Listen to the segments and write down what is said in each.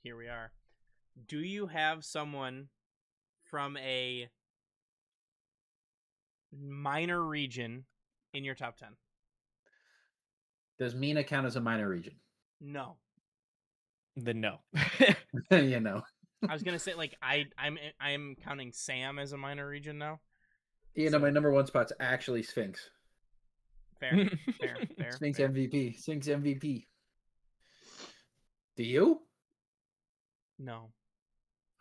here we are. Do you have someone from a minor region in your top 10? Does MENA count as a minor region? No. Then no. You know. I was gonna say I'm counting Sam as a minor region now. You know, my number one spot's actually Sphinx. Fair. Sphinx fair. MVP. Sphinx MVP. Do you? No.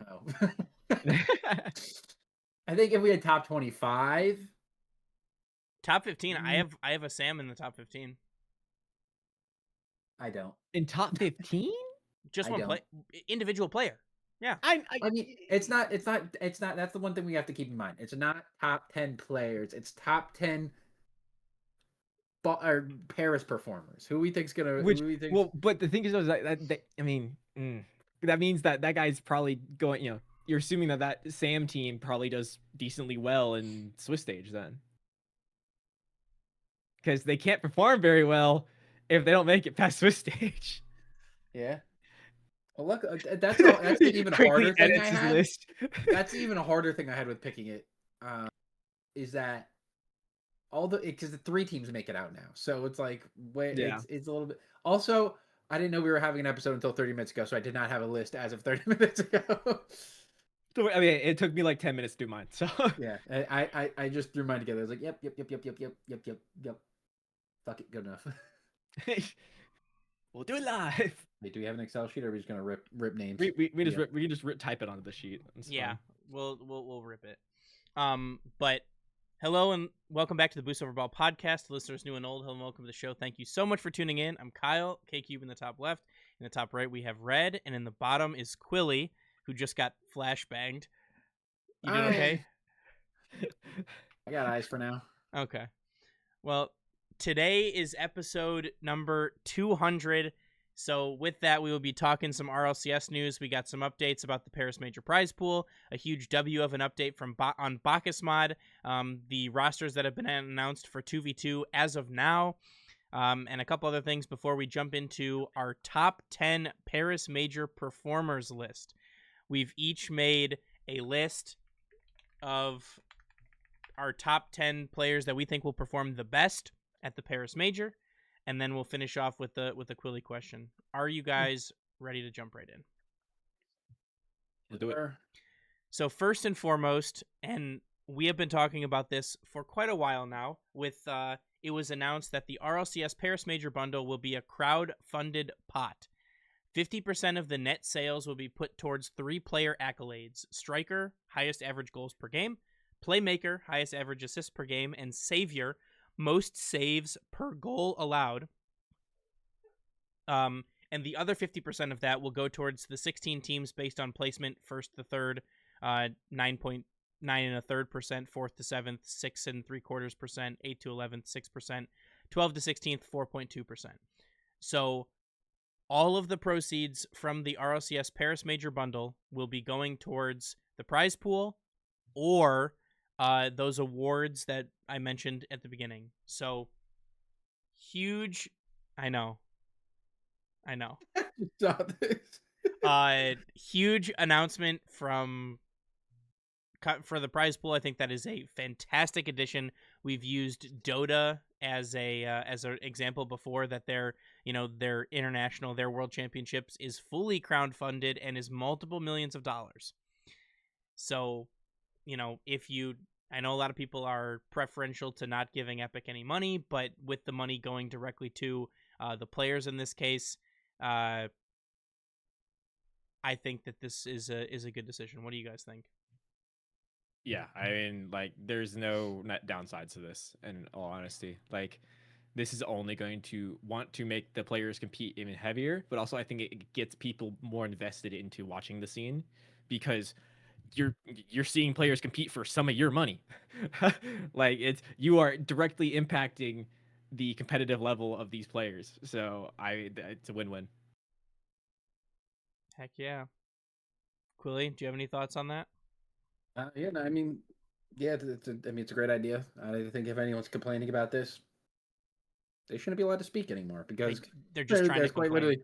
Oh. I think if we had top 25. Top 15. I have a Sam in the top 15. I don't. In top 15? Just one individual player. Yeah. I mean, it's not. That's the one thing we have to keep in mind. It's not top 10 players. It's top 10 Paris performers. Who we think's gonna? Well, but the thing is, that I mean, that means that guy's probably going. You know, you're assuming that Sam team probably does decently well in Swiss stage then, because they can't perform very well if they don't make it past Swiss stage. Yeah. Well, look, that's the even harder thing I had. List. That's the even harder thing I had with picking it. Is that because the 3 teams make it out now, so it's like it's a little bit. Also, I didn't know we were having an episode until 30 minutes ago, so I did not have a list as of 30 minutes ago. I mean, it took me like 10 minutes to do mine. So yeah, I just threw mine together. I was like, yep. Fuck it, good enough. We'll do it live. Wait, do we have an Excel sheet, or are we just gonna rip names? We can just type it onto the sheet. Yeah, we'll rip it. But hello and welcome back to the Boost Over Ball podcast. Listeners new and old, hello and welcome to the show. Thank you so much for tuning in. I'm Kyle, K-Cube in the top left. In the top right, we have Red, and in the bottom is Quili, who just got flashbanged. You doing okay? I got eyes for now. Okay. Well, today is episode number 200. So with that, we will be talking some RLCS news. We got some updates about the Paris Major Prize Pool, a huge W of an update from on Bakkes Mod, the rosters that have been announced for 2v2 as of now, and a couple other things before we jump into our top 10 Paris Major performers list. We've each made a list of our top 10 players that we think will perform the best at the Paris Major. And then we'll finish off with the Quili question. Are you guys ready to jump right in? We'll do it. So first and foremost, and we have been talking about this for quite a while now, with it was announced that the RLCS Paris Major Bundle will be a crowd-funded pot. 50% of the net sales will be put towards 3-player accolades: striker, highest average goals per game; playmaker, highest average assists per game; and savior, most saves per goal allowed. And the other 50% of that will go towards the 16 teams based on placement: first to third, 9.9 1/3%; fourth to seventh, 6 3/4%; 8 to 11th, 6%; 12 to 16th, 4.2%. So all of the proceeds from the RLCS Paris Major Bundle will be going towards the prize pool or those awards that I mentioned at the beginning. So huge. I know. Huge announcement for the prize pool. I think that is a fantastic addition. We've used Dota as an example before, that their world championships is fully crowdfunded and is multiple millions of dollars. So, I know a lot of people are preferential to not giving Epic any money, but with the money going directly to the players in this case, I think that this is a good decision. What do you guys think? Yeah, I mean, like, there's no net downsides to this, in all honesty. Like, this is only going to want to make the players compete even heavier, but also I think it gets people more invested into watching the scene, because you're seeing players compete for some of your money. Like, you are directly impacting the competitive level of these players. So it's a win-win. Heck yeah. Quili, do you have any thoughts on that? Yeah, no, I mean, yeah, it's a great idea. I think if anyone's complaining about this, they shouldn't be allowed to speak anymore, because they're just trying to complain.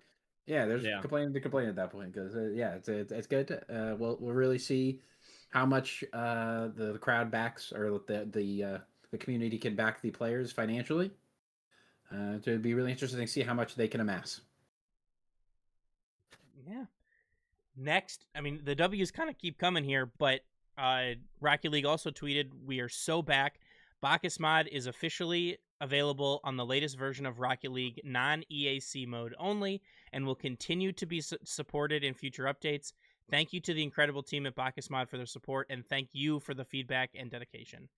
Yeah, there's complaining to complain at that point because it's good. We'll really see how much the crowd backs or the community can back the players financially. It'd be really interesting to see how much they can amass. Yeah. Next, I mean, the W's kind of keep coming here, but Rocket League also tweeted, "We are so back. Bakkes Mod is officially available on the latest version of Rocket League non-EAC mode only and will continue to be supported in future updates. Thank you to the incredible team at Bakkes Mod for their support, and thank you for the feedback and dedication."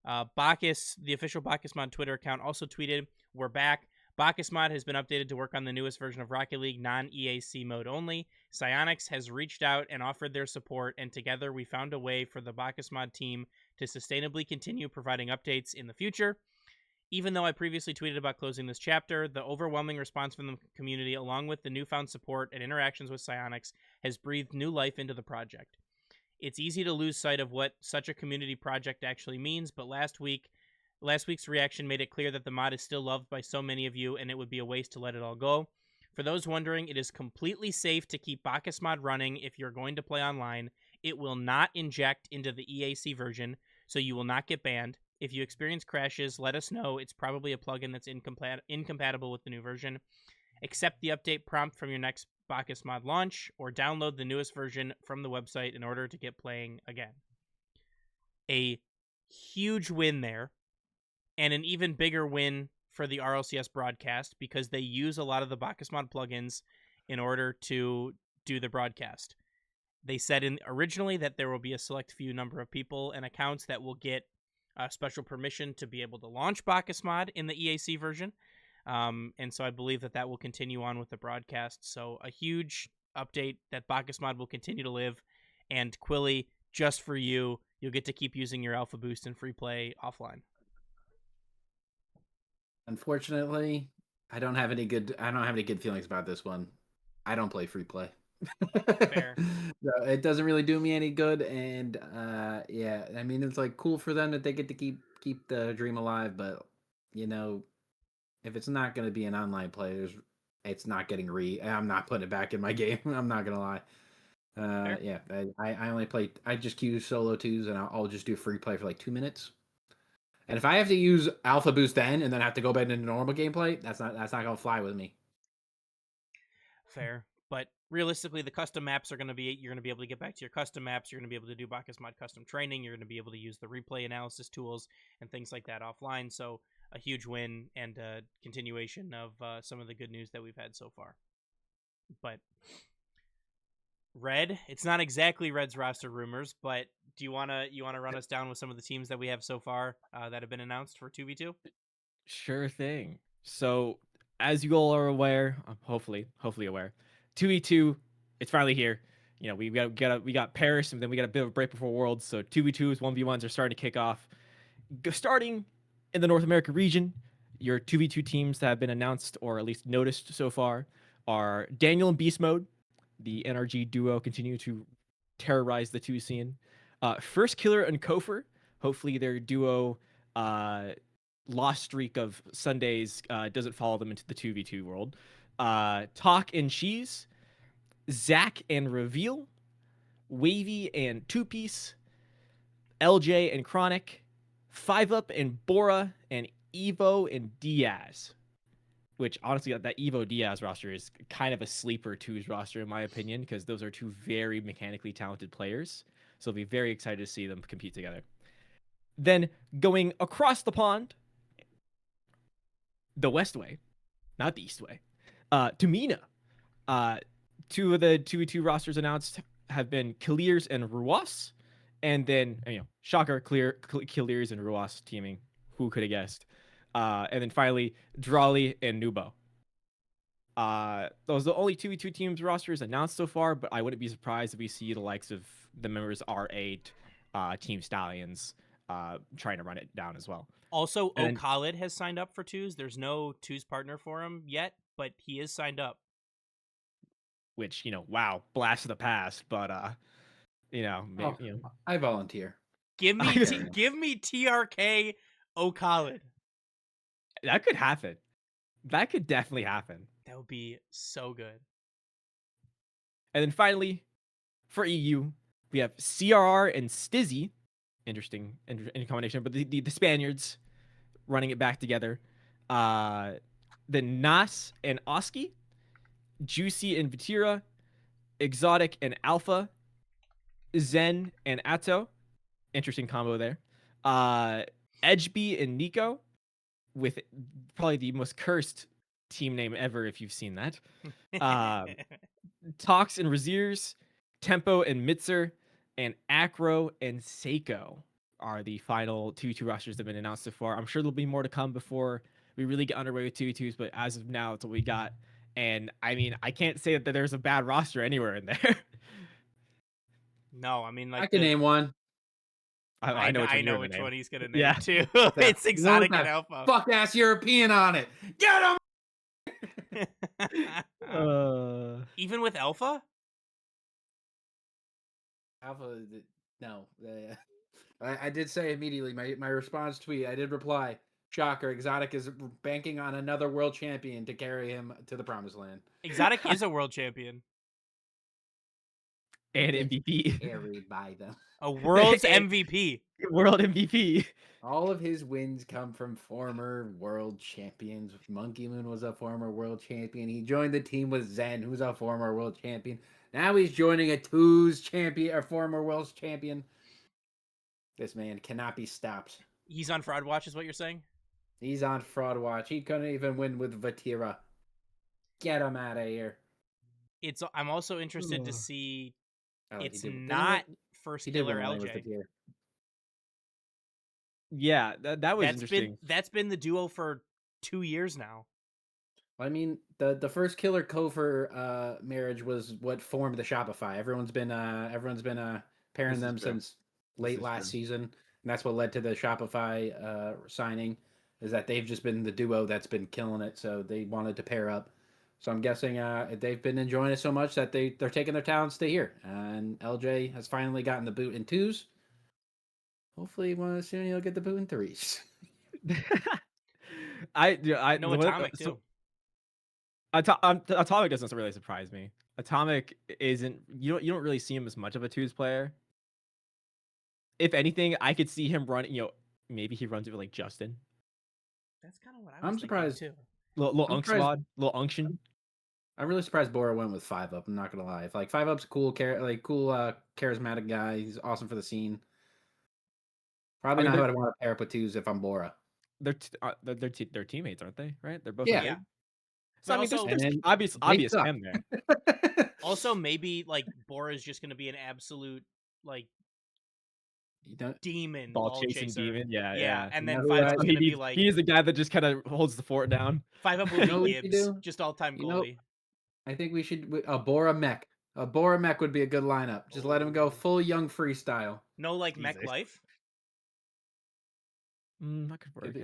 Bakkes, the official Bakkes Mod Twitter account, also tweeted, "We're back. Bakkes Mod has been updated to work on the newest version of Rocket League non-EAC mode only. Psyonix has reached out and offered their support, and together we found a way for the Bakkes Mod team to sustainably continue providing updates in the future. Even though I previously tweeted about closing this chapter, the overwhelming response from the community, along with the newfound support and interactions with Psyonix, has breathed new life into the project. It's easy to lose sight of what such a community project actually means, but last week's reaction made it clear that the mod is still loved by so many of you, and it would be a waste to let it all go. For those wondering, it is completely safe to keep Bakkes Mod running if you're going to play online. It will not inject into the EAC version, so you will not get banned. If you experience crashes, let us know. It's probably a plugin that's incompatible with the new version. Accept the update prompt from your next Bakkes Mod launch, or download the newest version from the website in order to get playing again." A huge win there, and an even bigger win for the RLCS broadcast because they use a lot of the Bakkes Mod plugins in order to do the broadcast. They said originally that there will be a select few number of people and accounts that will get special permission to be able to launch Bakkes Mod in the EAC version. And so I believe that will continue on with the broadcast. So a huge update that Bakkes Mod will continue to live. And Quili, just for you, you'll get to keep using your Alpha Boost and free play offline. Unfortunately, I don't have any good feelings about this one. I don't play free play. Fair. So it doesn't really do me any good, and yeah, I mean it's like cool for them that they get to keep the dream alive, but you know, if it's not going to be an online play, it's not getting I'm not putting it back in my game. I'm not gonna lie. Yeah, I only play. I just queue solo twos, and I'll just do free play for like 2 minutes. And if I have to use Alpha Boost then, and then have to go back into normal gameplay, that's not gonna fly with me. Fair, but realistically, the custom maps you're gonna be able to get back to your custom maps. You're gonna be able to do Bakkes Mod custom training. You're gonna be able to use the replay analysis tools and things like that offline. So a huge win and a continuation of some of the good news that we've had so far. But Red, it's not exactly Red's roster rumors, but do you wanna run us down with some of the teams that we have so far that have been announced for 2v2? Sure thing. So, as you all are aware, hopefully aware, 2v2, it's finally here. You know, we got Paris, and then we got a bit of a break before Worlds. So 2v2s, 1v1s are starting to kick off. Starting in the North America region, your 2v2 teams that have been announced or at least noticed so far are Daniel and Beast Mode. The NRG duo continue to terrorize the 2 scene. First Killer and Kofer, hopefully their duo lost streak of Sundays doesn't follow them into the 2v2 world. Talk and Cheese, Zach and Reveal, Wavy and Two Piece, LJ and Chronic, 5UP and Bora, and Evo and Diaz. Which honestly, that Evo Diaz roster is kind of a sleeper 2's roster in my opinion, because those are two very mechanically talented players. So I'll be very excited to see them compete together. Then going across the pond, the West Way, not the East Way, to Mina. Two of the 2v2 rosters announced have been Kaliers and Ruas. And then, shocker, Kaliers and Ruas teaming. Who could have guessed? And then finally, Drawley and Nubo. Those are the only 2v2 teams rosters announced so far, but I wouldn't be surprised if we see the likes of the members R8, Team Stallions, trying to run it down as well. Also, Khalid has signed up for 2s. There's no 2s partner for him yet, but he is signed up. Which, wow, blast of the past, but I volunteer. Give me TRK Khalid. That could happen. That could definitely happen. That would be so good. And then finally, for EU, we have CRR and Stizzy. Interesting combination, but the Spaniards running it back together. Then Nas and Oski, Juicy and Vatira, Exotic and Alpha, Zen and Atto. Interesting combo there. Edgeby and Nico, with probably the most cursed team name ever if you've seen that. Tox and Raziers, Tempo and Mitzer, and Acro and Seiko are the final 2v2 rosters that have been announced so far. I'm sure there'll be more to come before we really get underway with 2v2s, but as of now, it's what we got. And I mean, I can't say that there's a bad roster anywhere in there. No, I mean, like I can name one. I know which one he's gonna name Yeah. too. It's Exotic and Alpha. Fuck ass European on it. Get him. Even with Alpha? Alpha, no. I did say immediately my response tweet. I did reply. Shocker! Exotic is banking on another world champion to carry him to the promised land. Exotic is a world champion and MVP. Carried by them. A world's MVP. World MVP. All of his wins come from former world champions. Monkey Moon was a former world champion. He joined the team with Zen, who's a former world champion. Now he's joining a twos champion, or former world champion. This man cannot be stopped. He's on fraud watch, is what you're saying? He's on fraud watch. He couldn't even win with Vatira. Get him out of here. I'm also interested to see. Oh, it's not first killer LJ. Yeah, that was interesting. That's been the duo for 2 years now. I mean, the first Killer Kofor marriage was what formed the Shopify. Everyone's been pairing them since late last season, and that's what led to the Shopify signing. Is that they've just been the duo that's been killing it, so they wanted to pair up. So I'm guessing they've been enjoying it so much that they're taking their talents to here. And LJ has finally gotten the boot in twos. Hopefully, soon he'll get the boot in threes. I know Atomic too. Atomic doesn't really surprise me. Atomic isn't. You don't really see him as much of a twos player. If anything, I could see him run. Maybe he runs it with like Justin. That's kind of what I was. I'm surprised too. Little unction. I'm really surprised Bora went with 5-Up. I'm not gonna lie. If like 5-Up's a cool, charismatic guy. He's awesome for the scene. Probably not who I'd want to pair up with twos if I'm Bora. They're teammates, aren't they? Right? They're both. Yeah. So I mean, there's obvious him there. Also, maybe like Bora is just going to be an absolute like demon ball chasing demon. Yeah. And then 5-Up is going to be like he's the guy that just kind of holds the fort down. 5-Up will be Gibbs, just all time goalie. I think we should a Bora mech. A Bora mech would be a good lineup. Just let him go full young freestyle. No, like mech life. That could work.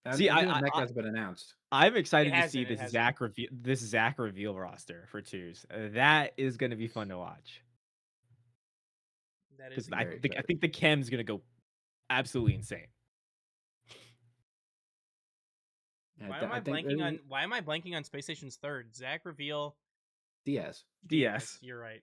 Yeah. See, mech has been announced. I'm excited to see this Zach reveal roster for twos. That is going to be fun to watch. That is. I think the chem's going to go absolutely insane. Why am I blanking on Space Station's third? Zach reveal. DS. You're right.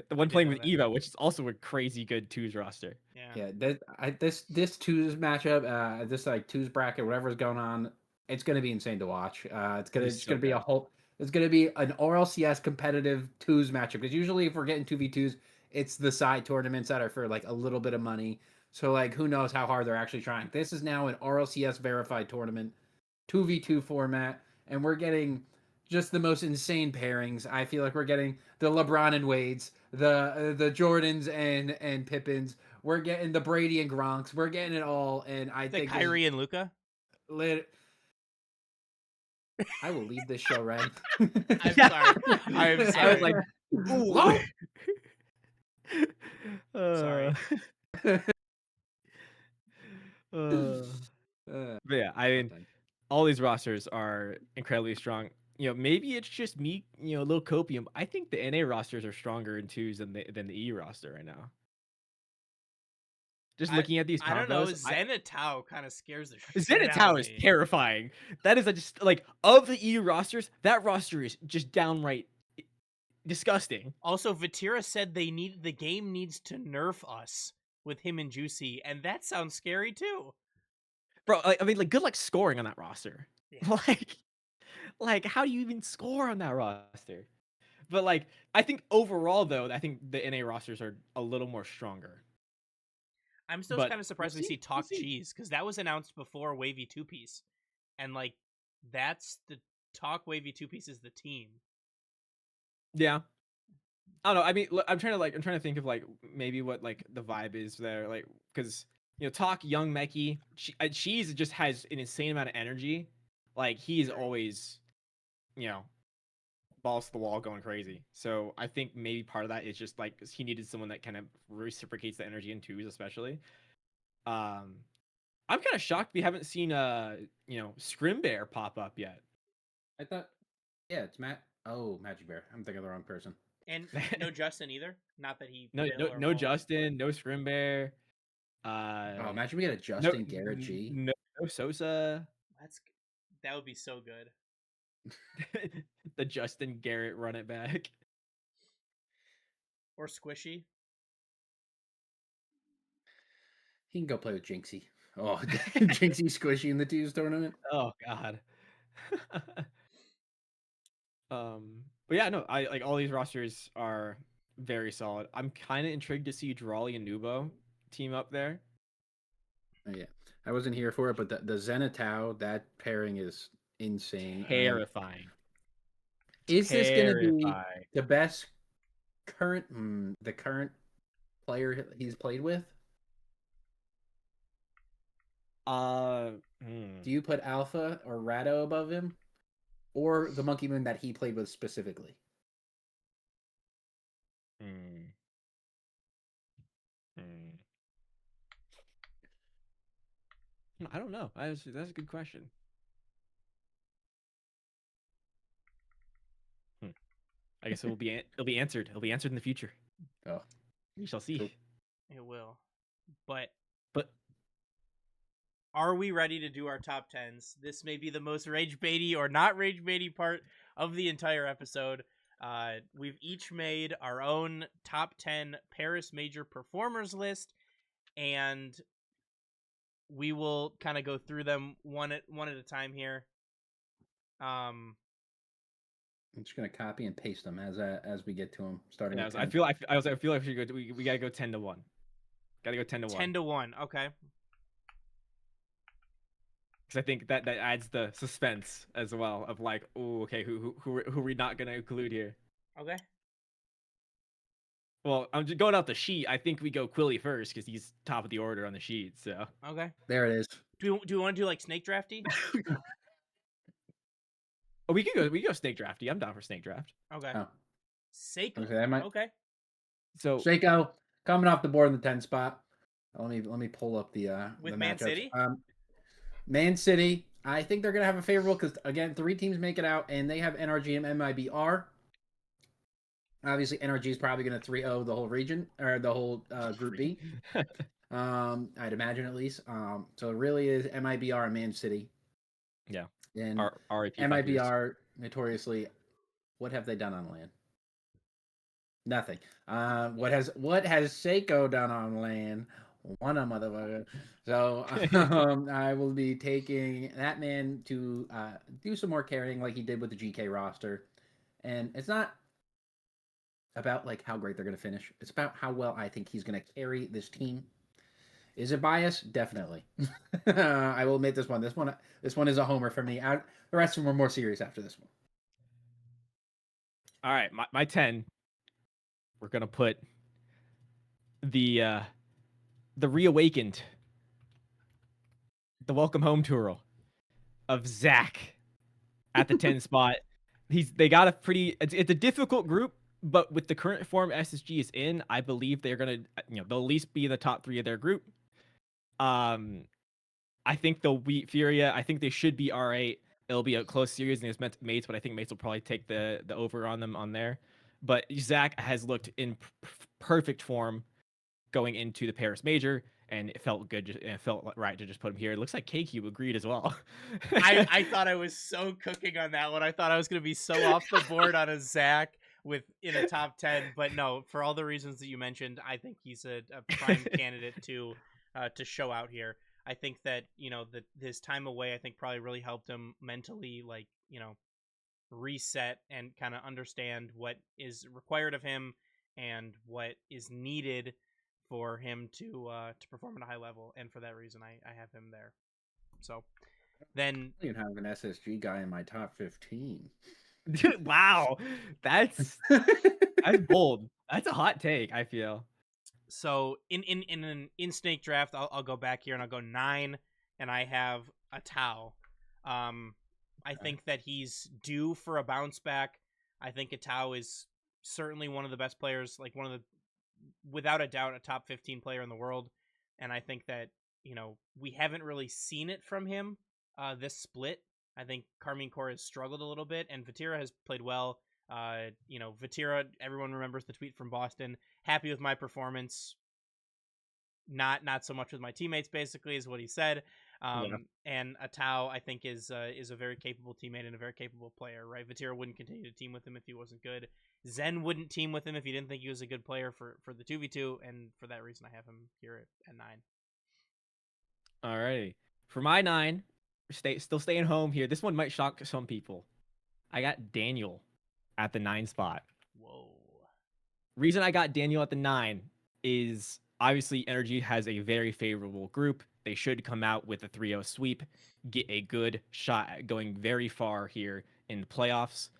The one playing with Eva, which is also a crazy good twos roster. Yeah. This twos matchup, this like twos bracket, whatever's going on, it's gonna be insane to watch. It's gonna be an RLCS competitive twos matchup, because usually if we're getting 2v2s, it's the side tournaments that are for like a little bit of money. So like who knows how hard they're actually trying. This is now an RLCS verified tournament, 2v2 format, and we're getting just the most insane pairings. I feel like we're getting the LeBron and Wades, the Jordans and Pippins. We're getting the Brady and Gronks. We're getting it all, and I think Kyrie and Luka. I will leave this show, right? I'm sorry. I was like, sorry. But yeah, I mean, all these rosters are incredibly strong. Maybe it's just me, a little copium. I think the NA rosters are stronger in twos than the E roster right now. Just looking at these combos, I don't know. Zenitao kind of scares the shit Zenitao is terrifying. That is just like, of the EU rosters, that roster is just downright disgusting. Also, Vatira said the game needs to nerf us with him and Juicy, and that sounds scary too. Bro, I mean, like, good luck scoring on that roster. Yeah. Like, how do you even score on that roster? But like, I think overall though, I think the NA rosters are a little more stronger. I'm still But kind of surprised we see Talk Cheese, because that was announced before Wavy 2-piece. And like, that's the Talk Wavy 2-piece is the team. Yeah. I don't know. I mean, I'm trying to think of like maybe what like the vibe is there, like because Talk Young Meki, Cheese just has an insane amount of energy. Like he's always, balls to the wall going crazy. So I think maybe part of that is just like he needed someone that kind of reciprocates the energy in twos, especially. I'm kind of shocked we haven't seen Scrim Bear pop up yet. I thought, yeah, it's Matt. Oh, Magic Bear. I'm thinking of the wrong person. And no Justin either. Not that he no Justin, no Scrim Bear. Imagine we get a Justin Garrett G. No Sosa. That would be so good. The Justin Garrett run it back. Or Squishy. He can go play with Jinxie. Oh, Jinxie Squishy in the twos tournament. Oh God. But yeah, no, I like all these rosters are very solid. I'm kind of intrigued to see Drawley and Nubo team up there. Oh, yeah, I wasn't here for it, but the Zenitao, that pairing is insane. Terrifying. Is this going to be the best current player he's played with? Do you put Alpha or Rado above him, or the Monkey Moon that he played with specifically? I don't know. That's a good question. I guess it'll be answered. It'll be answered in the future. Oh, we shall see. Cool. It will. But are we ready to do our top 10s? This may be the most rage baity or not rage baity part of the entire episode. We've each made our own top 10 Paris Major performers list, and we will kind of go through them one at a time here. I'm just gonna copy and paste them as we get to them. Starting. Yeah, I feel like we gotta go 10 to 1. Gotta go 10 to 1. 10 to 1. Okay. Because I think that adds the suspense as well of like, oh, okay, who are we not gonna include here? Okay. Well, I'm just going out the sheet. I think we go Quili first because he's top of the order on the sheet. So okay, there it is. Do we want to do like snake drafty? Oh, we can go snake drafty. I'm down for snake draft. Okay. Oh. Seiko. Okay. So Seiko coming off the board in the 10 spot. Let me pull up the with the Man matchups. City. Man City. I think they're gonna have a favorable because again, 3 teams make it out and they have NRG and MIBR. Obviously, NRG is probably going to 3-0 the whole region or the whole Group B. I'd imagine at least. So it really is MIBR and Man City. Yeah. And RIP MIBR notoriously, what have they done on land? Nothing. What has Seiko done on land? One a motherfucker. So I will be taking that man to do some more carrying like he did with the GK roster, and it's not about like how great they're going to finish. It's about how well I think he's going to carry this team. Is it bias? Definitely. I will admit this one. This one is a homer for me. The rest of them were more serious after this one. All right, my 10. We're gonna put the reawakened, the welcome home tour of Zach at the 10 spot. They got a pretty. It's a difficult group. But with the current form SSG is in, I believe they're gonna, they'll at least be in the top 3 of their group. I think they'll beat Furia. I think they should be R8. It'll be a close series against Mates, but I think Mates will probably take the over on them on there. But Zach has looked in perfect form going into the Paris Major, and it felt good. It felt right to just put him here. It looks like KQ agreed as well. I thought I was so cooking on that one. I thought I was gonna be so off the board on a Zach. in a top 10. But no, for all the reasons that you mentioned, I think he's a prime candidate to show out here. I think that his time away, I think probably really helped him mentally, like reset and kind of understand what is required of him and what is needed for him to perform at a high level. And for that reason, I have him there. So then I even have an SSG guy in my top 15. Dude, wow, that's bold. That's a hot take, I feel. So in snake draft, I'll go back here and I'll go 9, and I have a Tau. I think that he's due for a bounce back. I think Atau is certainly one of the best players, like without a doubt, a top 15 player in the world. And I think that, we haven't really seen it from him this split. I think Karmine Corp has struggled a little bit, and Vatira has played well. Vatira, everyone remembers the tweet from Boston. Happy with my performance. Not so much with my teammates, basically, is what he said. And Atau, I think, is a very capable teammate and a very capable player, right? Vatira wouldn't continue to team with him if he wasn't good. Zen wouldn't team with him if he didn't think he was a good player for the 2v2, and for that reason, I have him here at 9. Alrighty. For my 9, still staying home here. This one might shock some people. I got Daniel at the 9 spot. Whoa. Reason I got Daniel at the 9 is obviously Energy has a very favorable group. They should come out with a 3-0 sweep, get a good shot at going very far here in the playoffs.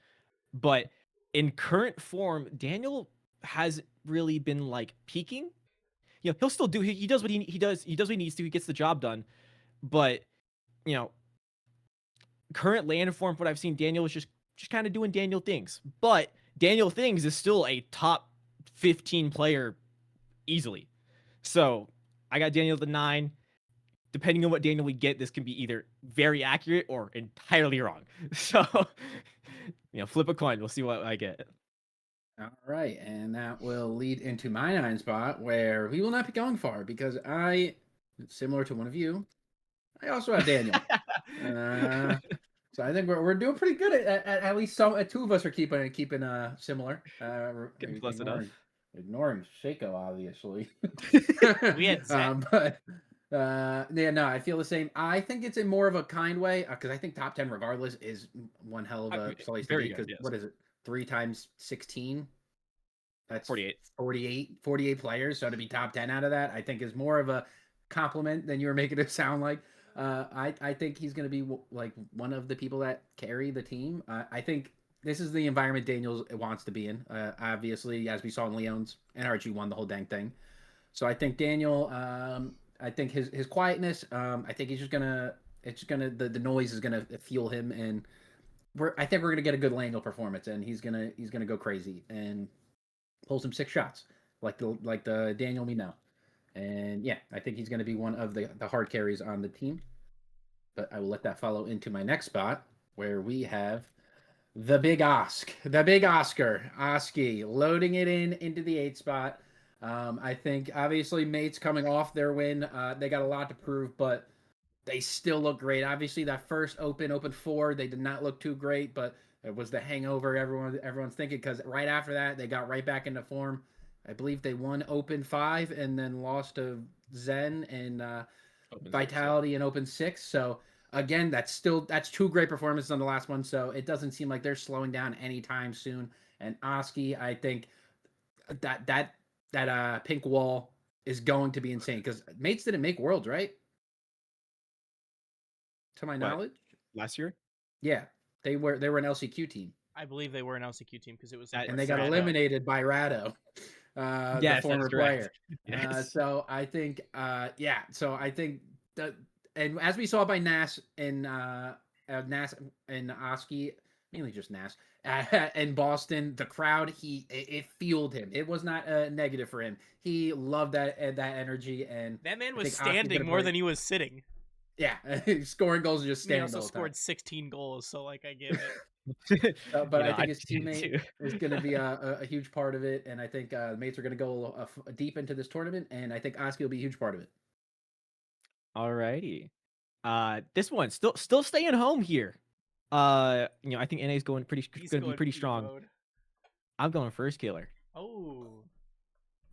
But in current form, Daniel has really been like peaking. He'll still do he does what he does what he needs to. He gets the job done. But current land form, what I've seen, Daniel is just kind of doing Daniel things. But Daniel things is still a top 15 player easily. So I got Daniel at the 9. Depending on what Daniel we get, this can be either very accurate or entirely wrong. So, flip a coin. We'll see what I get. All right, and that will lead into my 9 spot, where we will not be going far because similar to one of you, I also have Daniel. So I think we're doing pretty good at least two of us are keeping similar. Getting close enough. Ignoring Shaco, obviously. We had Zen. I feel the same. I think it's in more of a kind way because I think top 10 regardless is one hell of a place to be. Because what is it? 3 times 16? That's 48 players. So to be top 10 out of that, I think is more of a compliment than you were making it sound like. I think he's going to be like one of the people that carry the team. I think this is the environment Daniel wants to be in. Obviously, as we saw in Leon's, NRG won the whole dang thing. So I think Daniel, I think his quietness, I think the noise is gonna fuel him, and I think we're gonna get a good Lando performance, and he's gonna go crazy and pull some 6 shots like the Daniel we know. And yeah, I think he's going to be one of the hard carries on the team. But I will let that follow into my next spot, where we have the big Oscar, Oski, loading it into the 8 spot. I think obviously Mates coming off their win, they got a lot to prove, but they still look great. Obviously that first open 4, they did not look too great, but it was the hangover everyone's thinking, because right after that they got right back into form. I believe they won Open 5 and then lost to Zen and Vitality in Open 6. So again, that's 2 great performances on the last one. So it doesn't seem like they're slowing down anytime soon. And Oski, I think that pink wall is going to be insane, because Mates didn't make Worlds, right? To my knowledge, last year. Yeah, they were an LCQ team. I believe they were an LCQ team because it was, and they got eliminated by Rado. The former player. Yes. So I think, So I think that, and as we saw by Nas and Oski, mainly just Nas, in Boston, the crowd, it fueled him. It was not a negative for him. He loved that energy, and that man was standing more than he was sitting. Yeah, scoring goals and just standing. He also scored 16 goals, so like I get it. But I think his teammate is going to be a huge part of it, and I think Mates are going to go deep into this tournament, and I think Oski will be a huge part of it. Alrighty, this one still staying home here. I think NA is going to be pretty strong. I'm going first killer. Oh.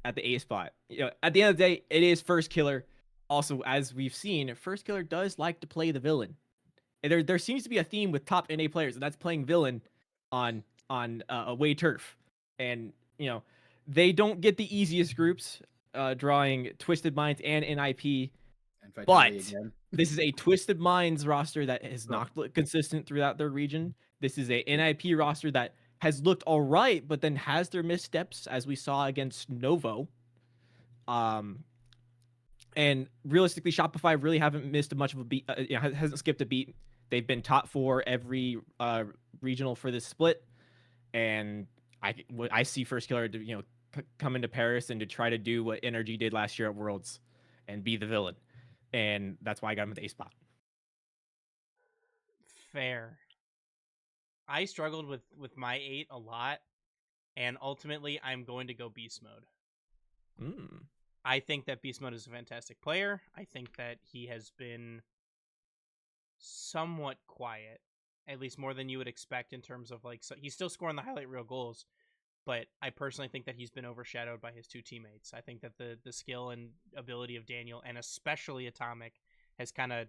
At the 8 spot. At the end of the day, it is first killer. Also, as we've seen, first killer does like to play the villain. And there seems to be a theme with top NA players, and that's playing villain on away turf. And they don't get the easiest groups, drawing Twisted Minds and NIP. But this is a Twisted Minds roster that has not looked consistent throughout their region. This is a NIP roster that has looked all right, but then has their missteps, as we saw against Novo. And realistically, Shopify really haven't missed much of a beat. Hasn't skipped a beat. They've been top 4 every regional for this split, and I see First Killer to come into Paris and to try to do what Energy did last year at Worlds, and be the villain, and that's why I got him at the A spot. Fair. I struggled with my 8 a lot, and ultimately I'm going to go Beast Mode. I think that Beast Mode is a fantastic player. I think that he has been somewhat quiet, at least more than you would expect in terms of he's still scoring the highlight reel goals, but I personally think that he's been overshadowed by his 2 teammates. I think that the skill and ability of Daniel, and especially Atomic, has kind of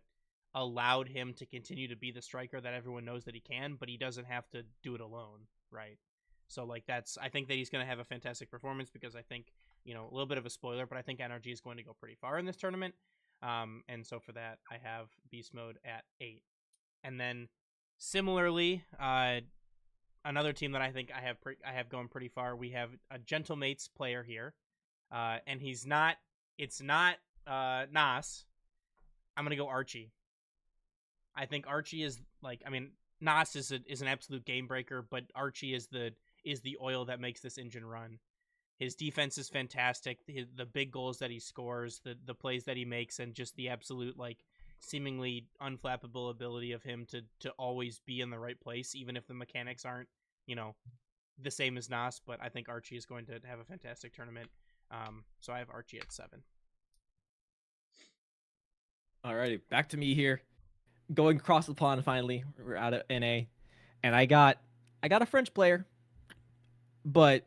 allowed him to continue to be the striker that everyone knows that he can, but he doesn't have to do it alone, right? So I think that he's going to have a fantastic performance, because I think, a little bit of a spoiler, but I think NRG is going to go pretty far in this tournament. And so for that, I have Beast Mode at 8. And then similarly, another team that I think I have going pretty far, we have a Gentlemates player here. And it's not Nas. I'm going to go Archie. I think Archie is Nas is an absolute game breaker, but Archie is the oil that makes this engine run. His defense is fantastic. The big goals that he scores, the plays that he makes, and just the absolute seemingly unflappable ability of him to always be in the right place, even if the mechanics aren't the same as Nas. But I think Archie is going to have a fantastic tournament. So I have Archie at 7. Alrighty, back to me here. Going across the pond finally. We're out of NA. And I got a French player. But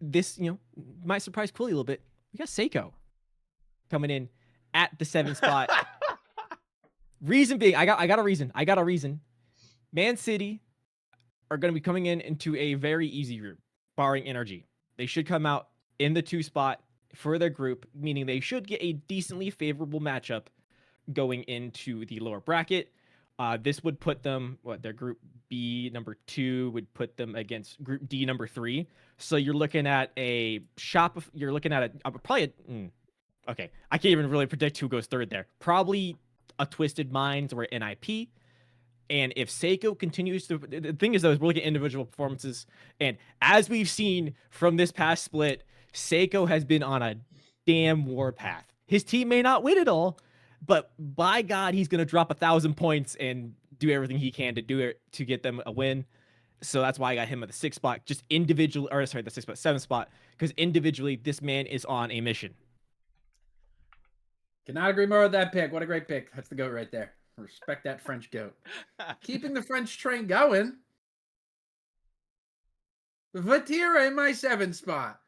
this, might surprise Quili a little bit. We got Seiko coming in at the 7th spot. Reason being, I got a reason. Man City are going to be coming into a very easy group, barring NRG. They should come out in the 2 spot for their group, meaning they should get a decently favorable matchup going into the lower bracket. This would put them, their group B number 2 would put them against group D number 3. So you're looking at okay, I can't even really predict who goes third there. Probably a Twisted Minds or an NIP. And if Seiko continues to, the thing is though, is we're looking at individual performances. And as we've seen from this past split, Seiko has been on a damn warpath. His team may not win it all, but by God, he's going to drop 1,000 points and do everything he can to do it to get them a win. So that's why I got him at the 6th spot, just individually, the 6th spot, 7th spot, because individually, this man is on a mission. Cannot agree more with that pick. What a great pick. That's the GOAT right there. Respect that French GOAT. Keeping the French train going. Vatira in my 7th spot.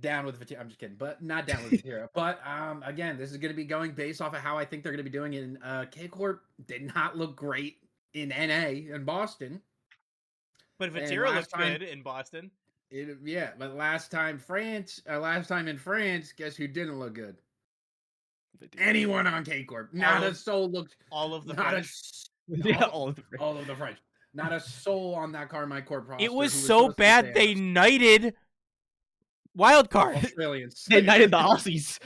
Down with Vatira. I'm just kidding, but not down with Vatira. But again, this is going to be going based off of how I think they're going to be doing it. And K-Corp did not look great in NA in Boston. But Vatira looked good in Boston. But last time in France, guess who didn't look good? Anyone on K-Corp. Not a soul looked. All of the French. All of the French. Not a soul on that Carmine Corp roster. It was so bad they knighted Wildcard. Australians. They knighted the Aussies.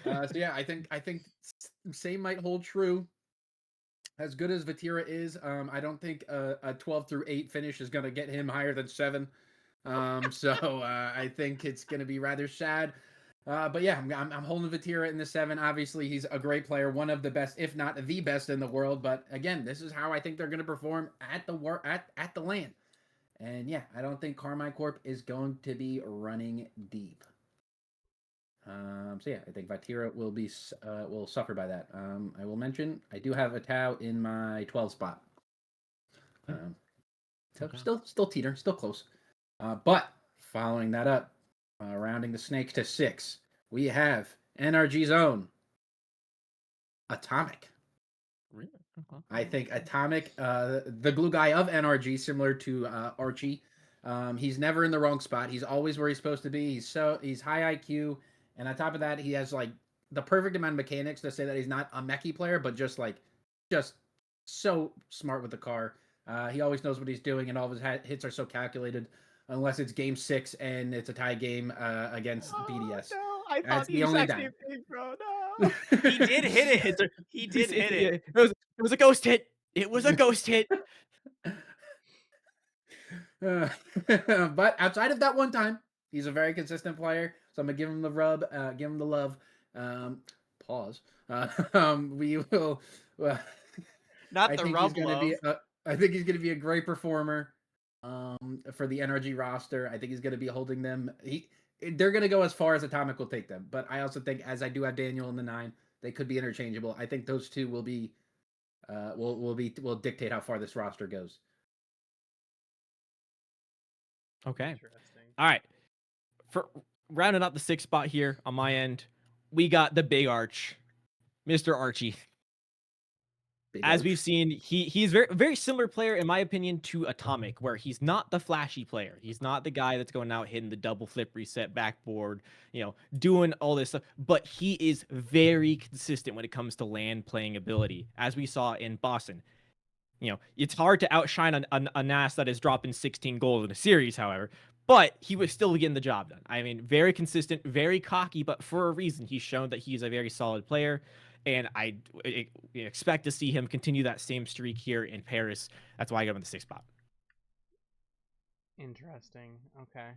So yeah, I think same might hold true. As good as Vatira is, I don't think a 12 through 8 finish is going to get him higher than 7. So I think it's going to be rather sad. But yeah, I'm holding Vatira in the 7. Obviously, he's a great player, one of the best, if not the best in the world. But again, this is how I think they're going to perform at the LAN. And yeah, I don't think Carmine Corp is going to be running deep. So yeah, I think Vatira will suffer by that. I will mention I do have a Tau in my 12 spot. So still teeter, still close. But following that up, rounding the snake to 6, we have NRG's own Atomic. Really? I think Atomic, the glue guy of NRG, similar to Archie. He's never in the wrong spot. He's always where he's supposed to be. He's high IQ, and on top of that, he has like the perfect amount of mechanics to say that he's not a mechie player, but just so smart with the car. He always knows what he's doing, and all of his hits are so calculated. Unless it's game 6 and it's a tie game against BDS. No, I thought That's the the only exact dime. same thing, bro. No. He did hit it. He did hit it. It was a ghost hit. It was a ghost hit. But outside of that one time, he's a very consistent player. So I'm gonna give him the rub, give him the love. Pause. We will. Not the rub love. I think he's gonna be a great performer. For the NRG roster, I think he's gonna be holding them. They're gonna go as far as Atomic will take them. But I also think, as I do have Daniel in the 9, they could be interchangeable. I think those two will be, will dictate how far this roster goes. Okay. Interesting. All right. For rounding out the 6th spot here on my end, we got the Big Arch, Mr. Archie. As we've seen, he's very similar player, in my opinion, to Atomic, where he's not the flashy player. He's not the guy that's going out hitting the double flip reset backboard, doing all this stuff. But he is very consistent when it comes to land playing ability, as we saw in Boston. It's hard to outshine a NAS that is dropping 16 goals in a series, however, but he was still getting the job done. I mean, very consistent, very cocky, but for a reason. He's shown that he's a very solid player, and I expect to see him continue that same streak here in Paris. That's why I got him in the 6th spot. Interesting. Okay.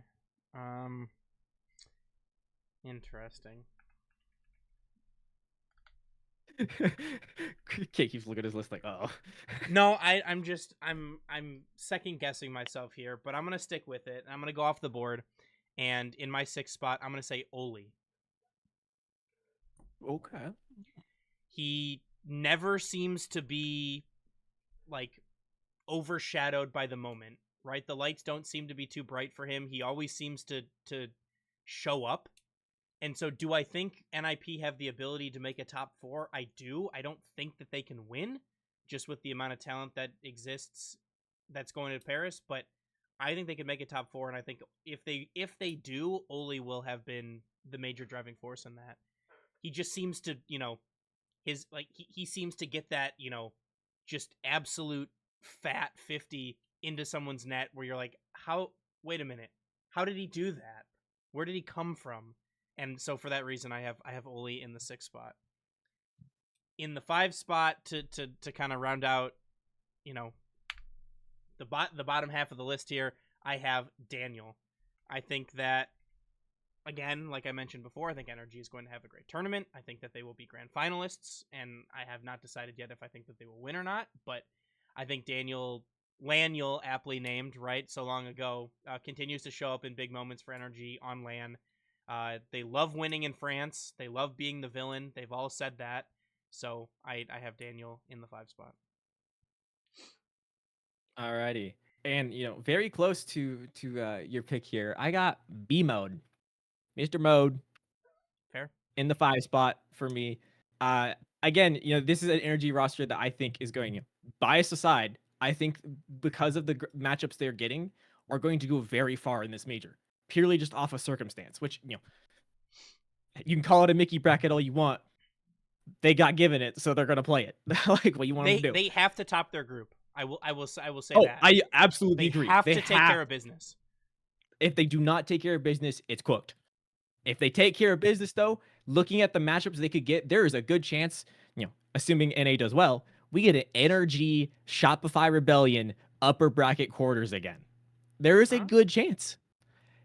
Interesting. Kate keeps looking at his list like, oh. No, I'm second guessing myself here, but I'm gonna stick with it. I'm gonna go off the board, and in my 6th spot, I'm gonna say Oli. Okay. He never seems to be like overshadowed by the moment, right? The lights don't seem to be too bright for him. He always seems to show up. And so do I think NIP have the ability to make a top 4? I do. I don't think that they can win just with the amount of talent that exists that's going to Paris, but I think they can make a top 4, and I think if they do, Oli will have been the major driving force in that. He just seems to, he seems to get that, just absolute fat 50 into someone's net where you're like, wait a minute, how did he do that? Where did he come from? And so for that reason, I have Oli in the 6th spot. In the 5 spot, to kind of round out, the bottom half of the list here, I have Daniel. I think that, again, like I mentioned before, I think NRG is going to have a great tournament. I think that they will be grand finalists, and I have not decided yet if I think that they will win or not. But I think Laniel, aptly named, right, so long ago, continues to show up in big moments for NRG on LAN. They love winning in France. They love being the villain. They've all said that. So I have Daniel in the 5 spot. Alrighty. And, very close to your pick here. I got B Mode. Mr. Mode. Fair. In the 5 spot for me. Again, this is an NRG roster that I think is going, bias aside, I think because of the matchups they're getting, are going to go very far in this major. Purely just off of circumstance, which, you can call it a Mickey bracket all you want. They got given it, so they're going to play it. Like, what you want them to do. They have to top their group. I will say that. I absolutely agree. They have to take care of business. If they do not take care of business, it's cooked. If they take care of business, though, looking at the matchups they could get, there is a good chance, assuming NA does well, we get an NRG Shopify Rebellion upper bracket quarters again. There is a good chance.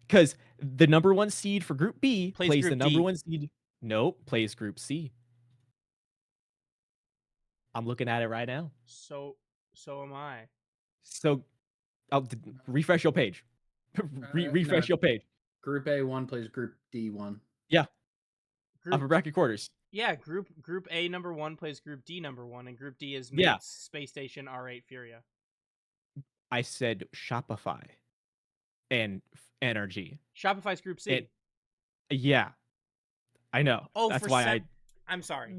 Because the number 1 seed for Group B plays the number 1 seed. Nope, plays Group C. I'm looking at it right now. So am I. So, I'll refresh your page. Refresh your page. Group A1 plays Group D1. Yeah. Upper bracket quarters. Yeah, Group A number 1 plays Group D number 1, and Group D is Space Station R8 Furia. I said Shopify and Energy. Shopify's Group C. Yeah, I know. Oh, That's for why I'm sorry.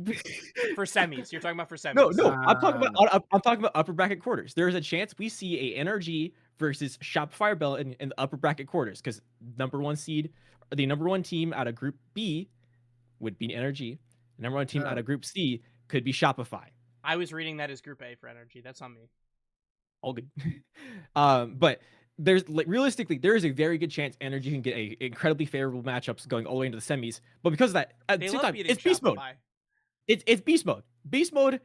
For semis. You're talking about for semis. No. I'm talking about upper bracket quarters. There is a chance we see a NRG versus Shopify Bell in the upper bracket quarters because the number one team out of Group B would be NRG. The number one team out of Group C could be Shopify. I was reading that as Group A for Energy. That's on me. All good. But there's realistically there is a very good chance Energy can get a incredibly favorable matchups going all the way into the semis. But because of that, at the same time, it's beast mode. It's beast mode. Beast mode.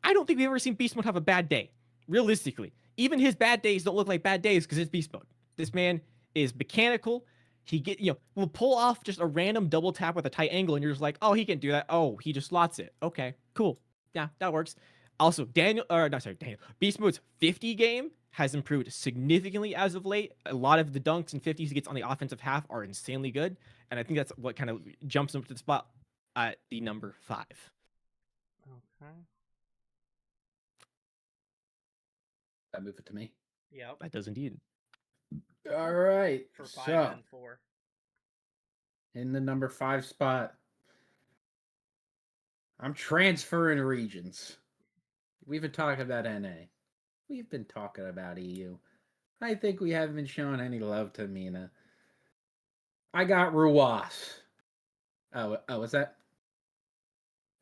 I don't think we've ever seen beast mode have a bad day. Realistically, even his bad days don't look like bad days because it's beast mode. This man is mechanical. Will pull off just a random double tap with a tight angle, and you're just like, oh, he can do that. Oh, he just slots it. Okay, cool. Yeah, that works. Also, Beast mode's 50 game has improved significantly as of late. A lot of the dunks and 50s he gets on the offensive half are insanely good, and I think that's what kind of jumps him to the spot at the number 5. Okay. That move it to me. Yep. That does indeed. All right. For 5 and 4. In the number 5 spot, I'm transferring regions. We've been talking about NA. We've been talking about EU. I think we haven't been showing any love to Mina. I got Ruas. Oh, what's that?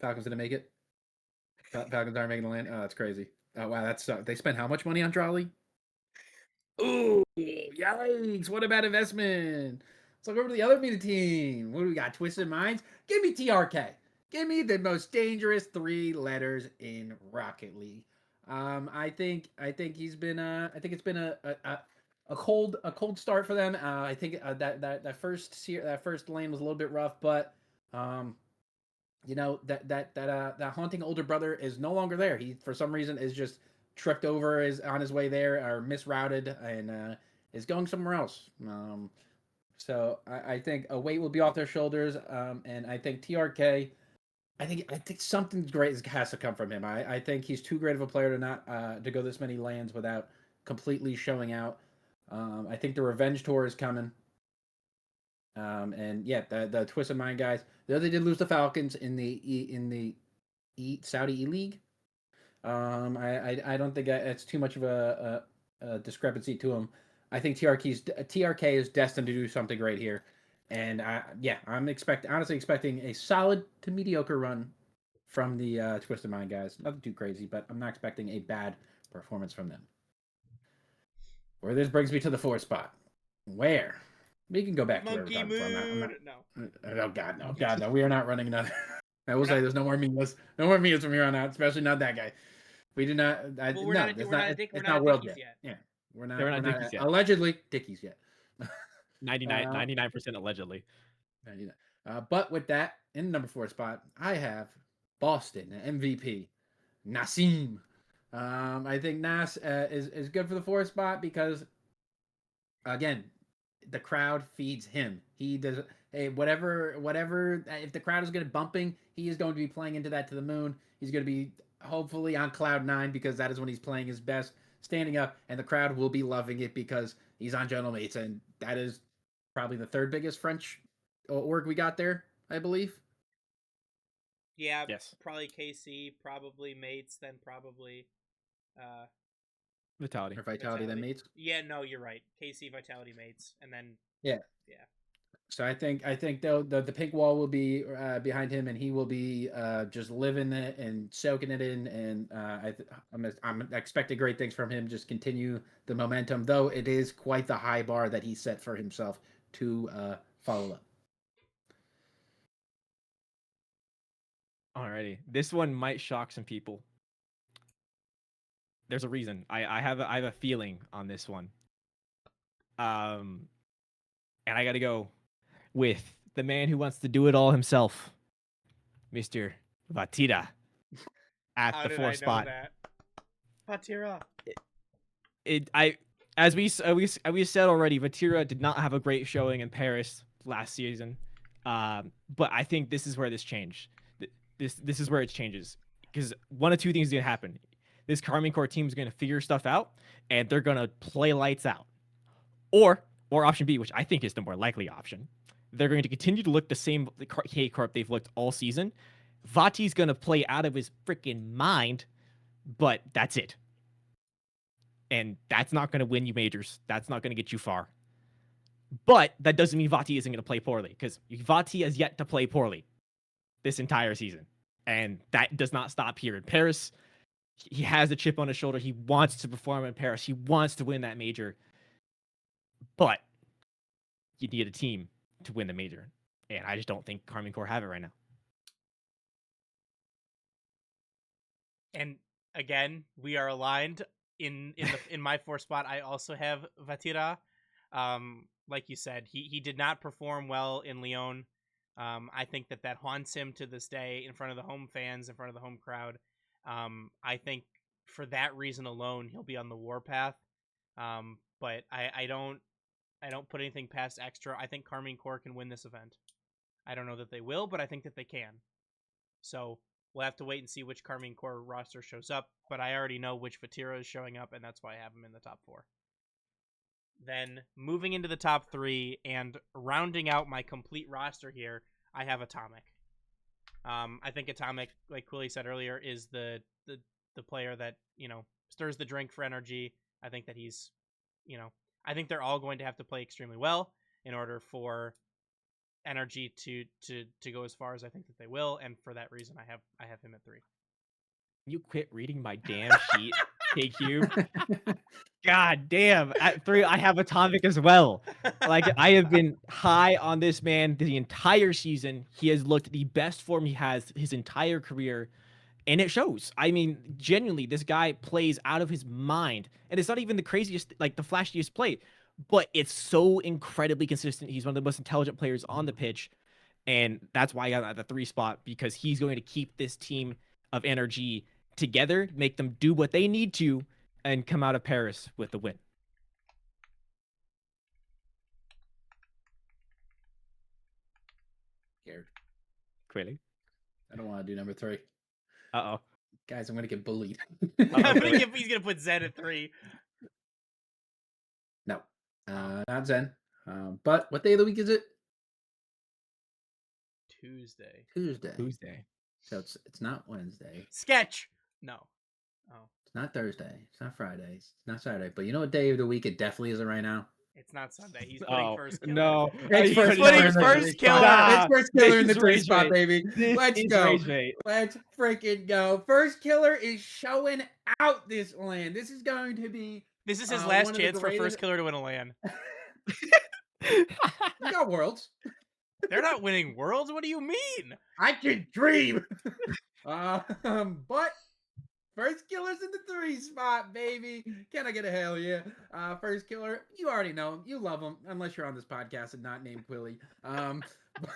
Falcons gonna make it? Falcons aren't making the land? Oh, that's crazy. Oh, wow, that's they spent how much money on Jolly? Ooh, yikes. What about investment? Let's look over to the other Mina team. What do we got? Twisted Minds? Give me TRK. Give me the most dangerous 3 letters in Rocket League. I think he's been I think it's been a cold start for them. I think that first lane was a little bit rough, but that haunting older brother is no longer there. He for some reason is just tripped over, is on his way there or misrouted and is going somewhere else. So I think a weight will be off their shoulders, and I think TRK. I think something great has to come from him. I think he's too great of a player to not to go this many lands without completely showing out. I think the revenge tour is coming. And yeah, the Twisted Mind guys. Though they did lose the Falcons in the Saudi E League. I don't think it's too much of a discrepancy to him. I think TRK is destined to do something great here. And I'm honestly expecting a solid to mediocre run from the Twisted Mind guys. Nothing too crazy, but I'm not expecting a bad performance from them. Where this brings me to the 4th spot. Where? We can go back to where we're talking from. Oh God, no. We are not running another. I will say there's no more Mias. No more Mias from here on out, especially not that guy. We do not. We're not world yet. Yeah, we're not Dickies yet. Allegedly Dickies yet. 99% allegedly. But with that, in the number 4 spot, I have Boston MVP Nassim. I think Nas is good for the 4th spot because, again, the crowd feeds him. He does whatever. If the crowd is going to bumping, he is going to be playing into that to the moon. He's going to be hopefully on cloud 9 because that is when he's playing his best, standing up, and the crowd will be loving it because he's on Gentle Mates, and that is probably the 3rd biggest French org we got there, I believe. Yeah, yes. Probably KC, probably Mates, then probably Vitality. Or Vitality, then Mates. Yeah, no, you're right. KC, Vitality, Mates, and then yeah. So I think though the pink wall will be behind him, and he will be just living it and soaking it in. And I'm expecting great things from him. Just continue the momentum, though it is quite the high bar that he set for himself to follow up. Alrighty, this one might shock some people. There's a reason. I have a feeling on this one. And I got to go with the man who wants to do it all himself, Mr. Vatira, at the 4th spot. Vatira. As we said already, Vatira did not have a great showing in Paris last season, but I think this is where this changed. This is where it changes because one of two things is gonna happen. this Karmine Corp team is going to figure stuff out and they're going to play lights out. Or option B, which I think is the more likely option, they're going to continue to look the same K-Corp they've looked all season. Vati's going to play out of his freaking mind, but that's it. And that's not going to win you majors. That's not going to get you far. But that doesn't mean Vati isn't going to play poorly, because Vati has yet to play poorly this entire season. And that does not stop here in Paris. He has a chip on his shoulder. He wants to perform in Paris. He wants to win that major. But you need a team to win the major. And I just don't think Karmine Corp have it right now. And again, we are aligned in my 4 spot. I also have Vatira. Like you said, he did not perform well in Lyon. I think that haunts him to this day in front of the home fans, in front of the home crowd. I think for that reason alone, he'll be on the warpath. But I don't put anything past Extra. I think Karmine Corp can win this event. I don't know that they will, but I think that they can. So we'll have to wait and see which Karmine Corp roster shows up. But I already know which Vatira is showing up, and that's why I have him in the top 4. Then moving into the top 3 and rounding out my complete roster here, I have Atomic. I think Atomic, like Quili said earlier, is the player that, stirs the drink for energy. I think that he's, I think they're all going to have to play extremely well in order for energy to go as far as I think that they will, and for that reason I have him at 3. You quit reading my damn sheet, KQ. God damn. At 3, I have Atomic as well. Like, I have been high on this man the entire season. He has looked the best form he has his entire career, and it shows. I mean, genuinely, this guy plays out of his mind, and it's not even the craziest, like the flashiest play, but it's so incredibly consistent. He's one of the most intelligent players on the pitch, and that's why I got at the 3 spot, because he's going to keep this team of energy together, make them do what they need to, and come out of Paris with the win. Scared. Quili. I don't want to do number 3. Uh-oh. Guys, I'm going to get bullied. He's going to put Zen at 3. No, not Zen. But what day of the week is it? Tuesday. So it's not Wednesday. Sketch. No. Oh. It's not Thursday. It's not Friday. It's not Saturday. But you know what day of the week it definitely isn't right now? It's not Sunday. He's putting first killer. No. It's putting first killer. It's first killer in the 3 spot, baby. Let's go. Bait. Let's freaking go. First killer is showing out this land. This is going to be... This is his last chance for first killer to win a LAN. We got Worlds. They're not winning Worlds. What do you mean? I can dream. But first killer's in the 3 spot, baby. Can I get a hell yeah? First killer, you already know him. You love him, unless you're on this podcast and not named Quili.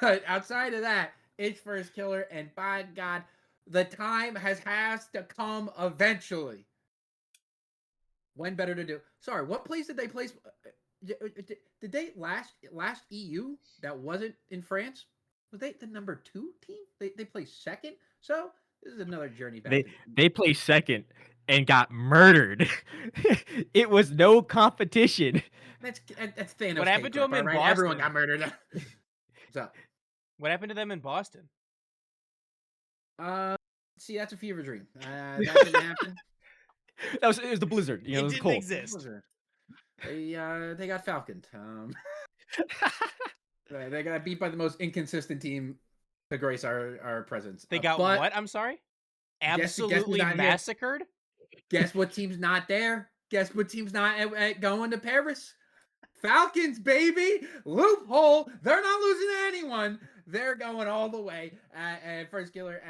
But outside of that, it's first killer, and by God, the time has to come eventually. When better to do? Sorry, what place did they place? Did they last EU that wasn't in France? Was they the number 2 team? They placed second. So this is another journey back. They placed second and got murdered. It was no competition. That's Thanos. What happened to them in Boston? Everyone got murdered. What's up? What happened to them in Boston? See, that's a fever dream. That didn't happen. It was the blizzard. It was didn't cold. exist. They got falconed. They got beat by the most inconsistent team to grace our presence. They got what? I'm sorry. Absolutely massacred. Guess what team's not there? Guess what team's not going to Paris? Falcons, baby. Loophole. They're not losing to anyone. They're going all the way. And first killer,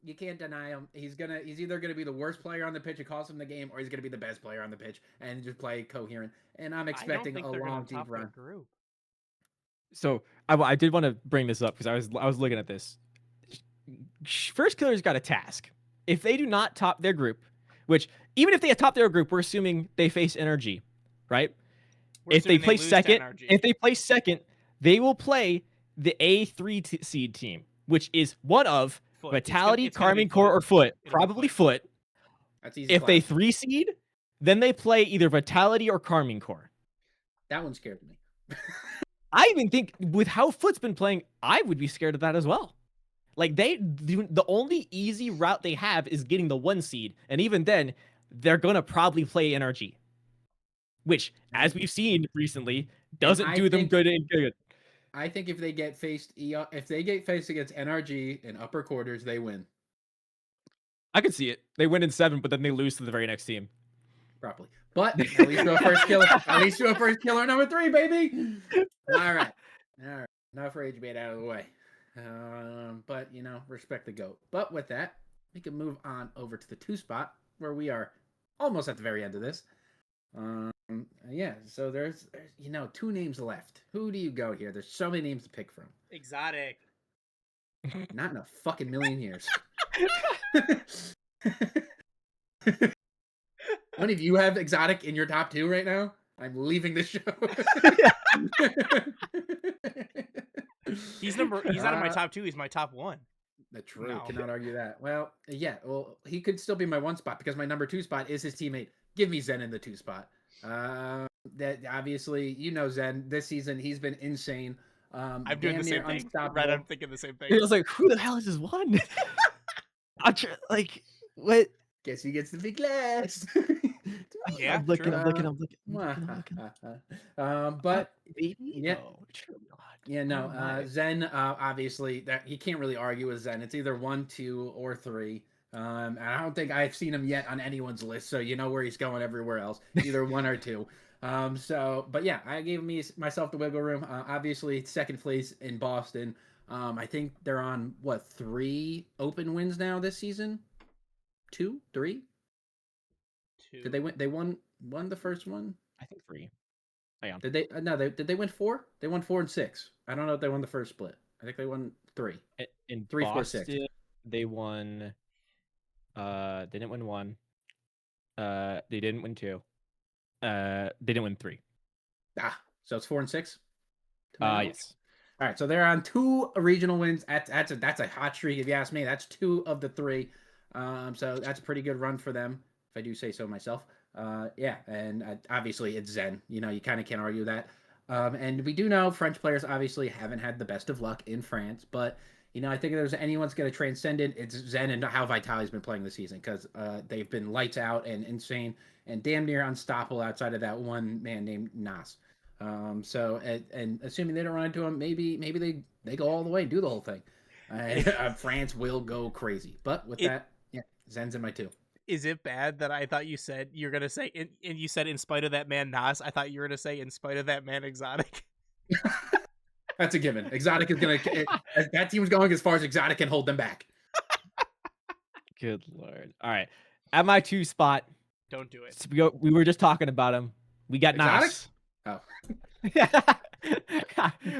you can't deny him. He's either gonna be the worst player on the pitch. It costs him the game, or he's gonna be the best player on the pitch and just play coherent. And I'm expecting a long, deep run. Group. So I did want to bring this up because I was looking at this. First killer's got a task. If they do not top their group, which even if they top their group, we're assuming they face NRG, right? If they place second, they will play the A3 seed team, which is one of Vitality, Karmine Corp, or Foot, probably Foot, That's easy. If they 3 seed, then they play either Vitality or Carmine Core. That one scared me. I even think with how Foot's been playing, I would be scared of that as well. Like the only easy route they have is getting the 1 seed, and even then, they're gonna probably play NRG, which, as we've seen recently, doesn't do them good and good. I think if they get faced against NRG in upper quarters, they win. I could see it. They win in 7, but then they lose to the very next team. Probably. But at least do a first killer. At least do a first killer number 3, baby. All right. Enough rage bait out of the way. But respect the GOAT. But with that, we can move on over to the 2 spot where we are almost at the very end of this. Yeah. So there's 2 names left. Who do you go here? There's so many names to pick from. Exotic. Not in a fucking million years. How many of you have Exotic in your top 2 right now? I'm leaving the show. He's not in my top 2. He's my top 1. That's true. No. Cannot argue that. Well, yeah. Well, he could still be my 1 spot because my number 2 spot is his teammate. Give me Zen in the 2 spot. That obviously, Zen this season. He's been insane. I'm doing the same thing. Right, I'm thinking the same thing. It was like, who the hell is this one? Like, what? Guess he gets the big glass. Yeah, I'm looking. But yeah, Zen. Obviously, that he can't really argue with Zen. It's either 1, 2, or 3. And I don't think I've seen him yet on anyone's list, so you know where he's going everywhere else. Either 1 or 2. But yeah, I gave myself the wiggle room. Obviously, 2nd place in Boston. I think they're on 3 open wins now this season. 2, 3. 2. Did they win? They won the first one. I think 3. Oh, yeah. Did they? No, did they win 4? They won 4 and 6. I don't know if they won the first split. I think they won 3. In 3, Boston, 4, 6. They won. They didn't win 1. They didn't win 2. They didn't win 3. So it's 4 and 6. Yes. All right, so they're on 2 regional wins. That's a hot streak if you ask me. That's 2 of the 3. So that's a pretty good run for them, if I do say so myself. Yeah, and obviously it's Zen. You kind of can't argue that. And we do know French players obviously haven't had the best of luck in France, but I think if there's anyone's going to transcend it, it's Zen and how Vitali's been playing this season, because they've been lights out and insane and damn near unstoppable outside of that one man named Nas. So assuming they don't run into him, maybe they go all the way and do the whole thing. France will go crazy. But with that, yeah, Zen's in my 2. Is it bad that I thought you said you're gonna say, and you said in spite of that man Nas? I thought you were gonna say in spite of that man Exotic. That's a given. Exotic is gonna. That team's going as far as Exotic can hold them back. Good Lord! All right, at my 2 spot. Don't do it. So we were just talking about him. We got Nas. Oh.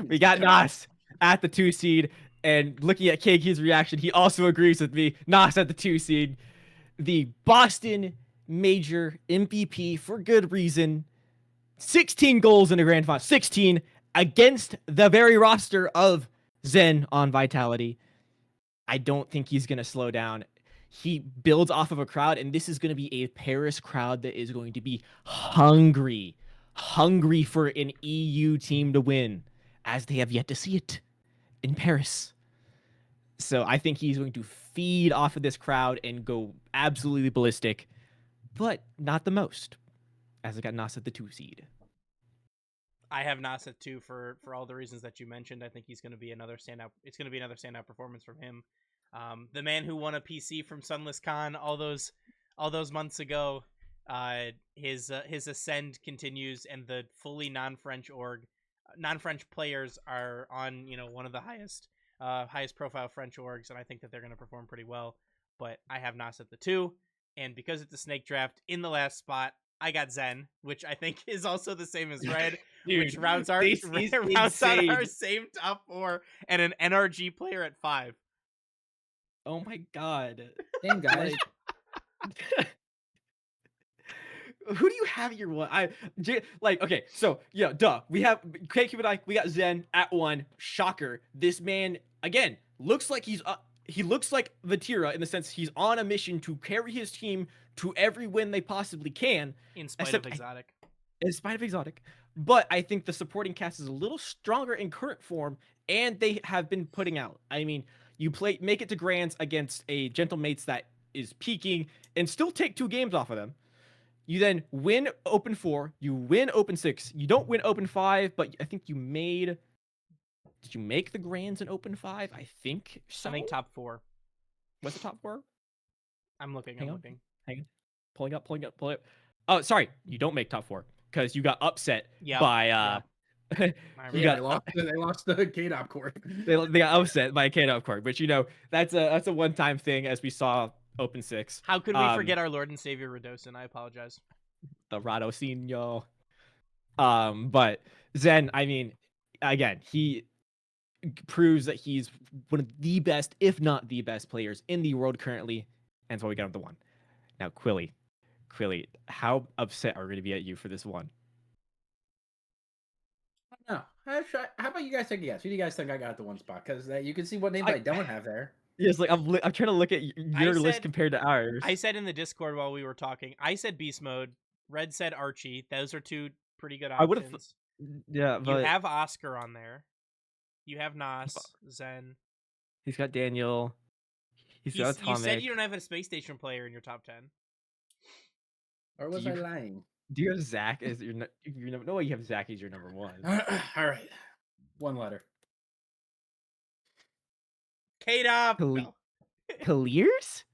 We got Nas at the 2 seed, and looking at KK's reaction, he also agrees with me. Nas at the 2 seed, the Boston Major MVP for good reason. 16 goals in the grand final. 16 against the very roster of Zen on Vitality. I don't think he's gonna slow down. He builds off of a crowd, and this is going to be a Paris crowd that is going to be hungry for an EU team to win, as they have yet to see it in Paris. So I think he's going to feed off of this crowd and go absolutely ballistic, but not the most, as I got Nas at the 2 seed. I have Nas at 2 for all the reasons that you mentioned. I think he's going to be another standout. It's going to be another standout performance from him. The man who won a PC from Sunless Khan all those months ago, his ascend continues, and the fully non-French players are on one of the highest profile French orgs, and I think that they're going to perform pretty well. But I have Nas at the 2, and because it's a snake draft in the last spot, I got Zen, which I think is also the same as Red, dude, which rounds out our same top 4, and an NRG player at 5. Oh my god. Damn, guys. Who do you have your one? Okay, so yeah, duh. We have KQ and we got Zen at 1. Shocker. This man again looks like he's he looks like Vatira in the sense he's on a mission to carry his team to every win they possibly can, in spite of Exotic. In spite of Exotic. But I think the supporting cast is a little stronger in current form, and they have been putting out. I mean, you make it to Grands against a Gentle Mates that is peaking and still take 2 games off of them. You then win Open 4, you win Open 6. You don't win Open 5, but I think you made... Did you make the Grands in Open 5? I think so. I think top 4. What's the top 4? I'm looking. Hang on. Hang on. Pulling up. Oh, sorry. You don't make top 4 because you got upset by... They lost the K-Dop court. they got upset by a K-Dop court, but that's a one-time thing, as we saw Open 6. How could we forget our Lord and Savior Radosin? I apologize. The Radosinho. But Zen, I mean, again, he proves that he's one of the best, if not the best players in the world currently, and so we got him the 1. Now, Quili, how upset are we going to be at you for this 1? No. How about you guys take a guess? Who do you guys think I got at the 1 spot? Because you can see what names I don't have there. Yes, like I'm trying to look at your list compared to ours. I said in the Discord while we were talking, I said Beast Mode. Red said Archie. Those are 2 pretty good options. I would have. Yeah, but you have Oscar on there. You have Nas, Zen. He's got Daniel. He's got Atomic. You said you don't have a Space Station player in your top 10. Or was I lying? Do you have Zach as your number? No, you have Zach as your number 1. All right. 1 letter. K-Dop. Clears?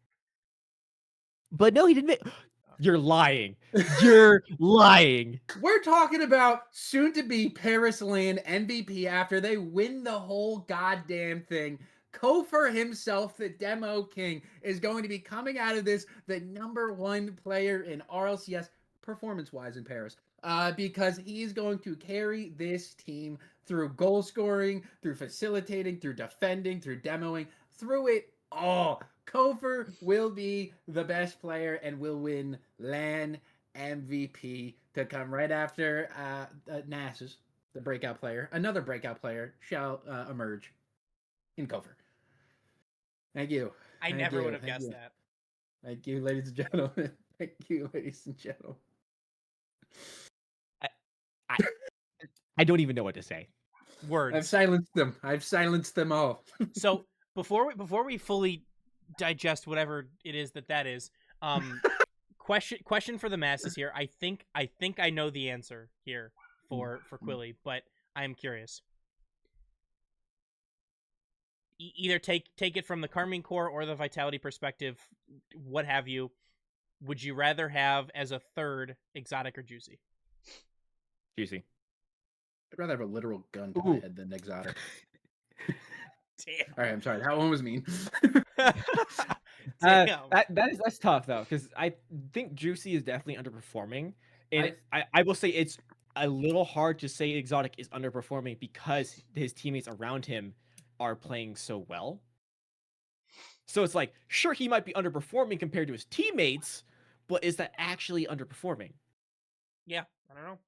But no, he didn't make... You're lying. You're lying. We're talking about soon-to-be Paris Land MVP after they win the whole goddamn thing. Kofor himself, the Demo King, is going to be coming out of this the number 1 player in RLCS performance-wise in Paris. Because he's going to carry this team through goal scoring, through facilitating, through defending, through demoing, through it all. Kofor will be the best player and will win LAN MVP to come right after Nasus, the breakout player. Another breakout player shall emerge in Kofor. Thank you. I never would have guessed that. Thank you, ladies and gentlemen. Thank you, ladies and gentlemen. I don't even know what to say. Words. I've silenced them all. So before we fully digest whatever it is that is, question for the masses here. I think I know the answer here for Quili, but I am curious. Either take it from the Carmine Core or the Vitality perspective, what have you. Would you rather have as a third Exotic or Juicy? Juicy. I'd rather have a literal gun to my head than Exotic. Damn. All right, I'm sorry. That one was mean. That's tough though, because I think Juicy is definitely underperforming, and I will say it's a little hard to say Exotic is underperforming because his teammates around him are playing so well. So it's like, sure, he might be underperforming compared to his teammates, but is that actually underperforming? Yeah, I don't know.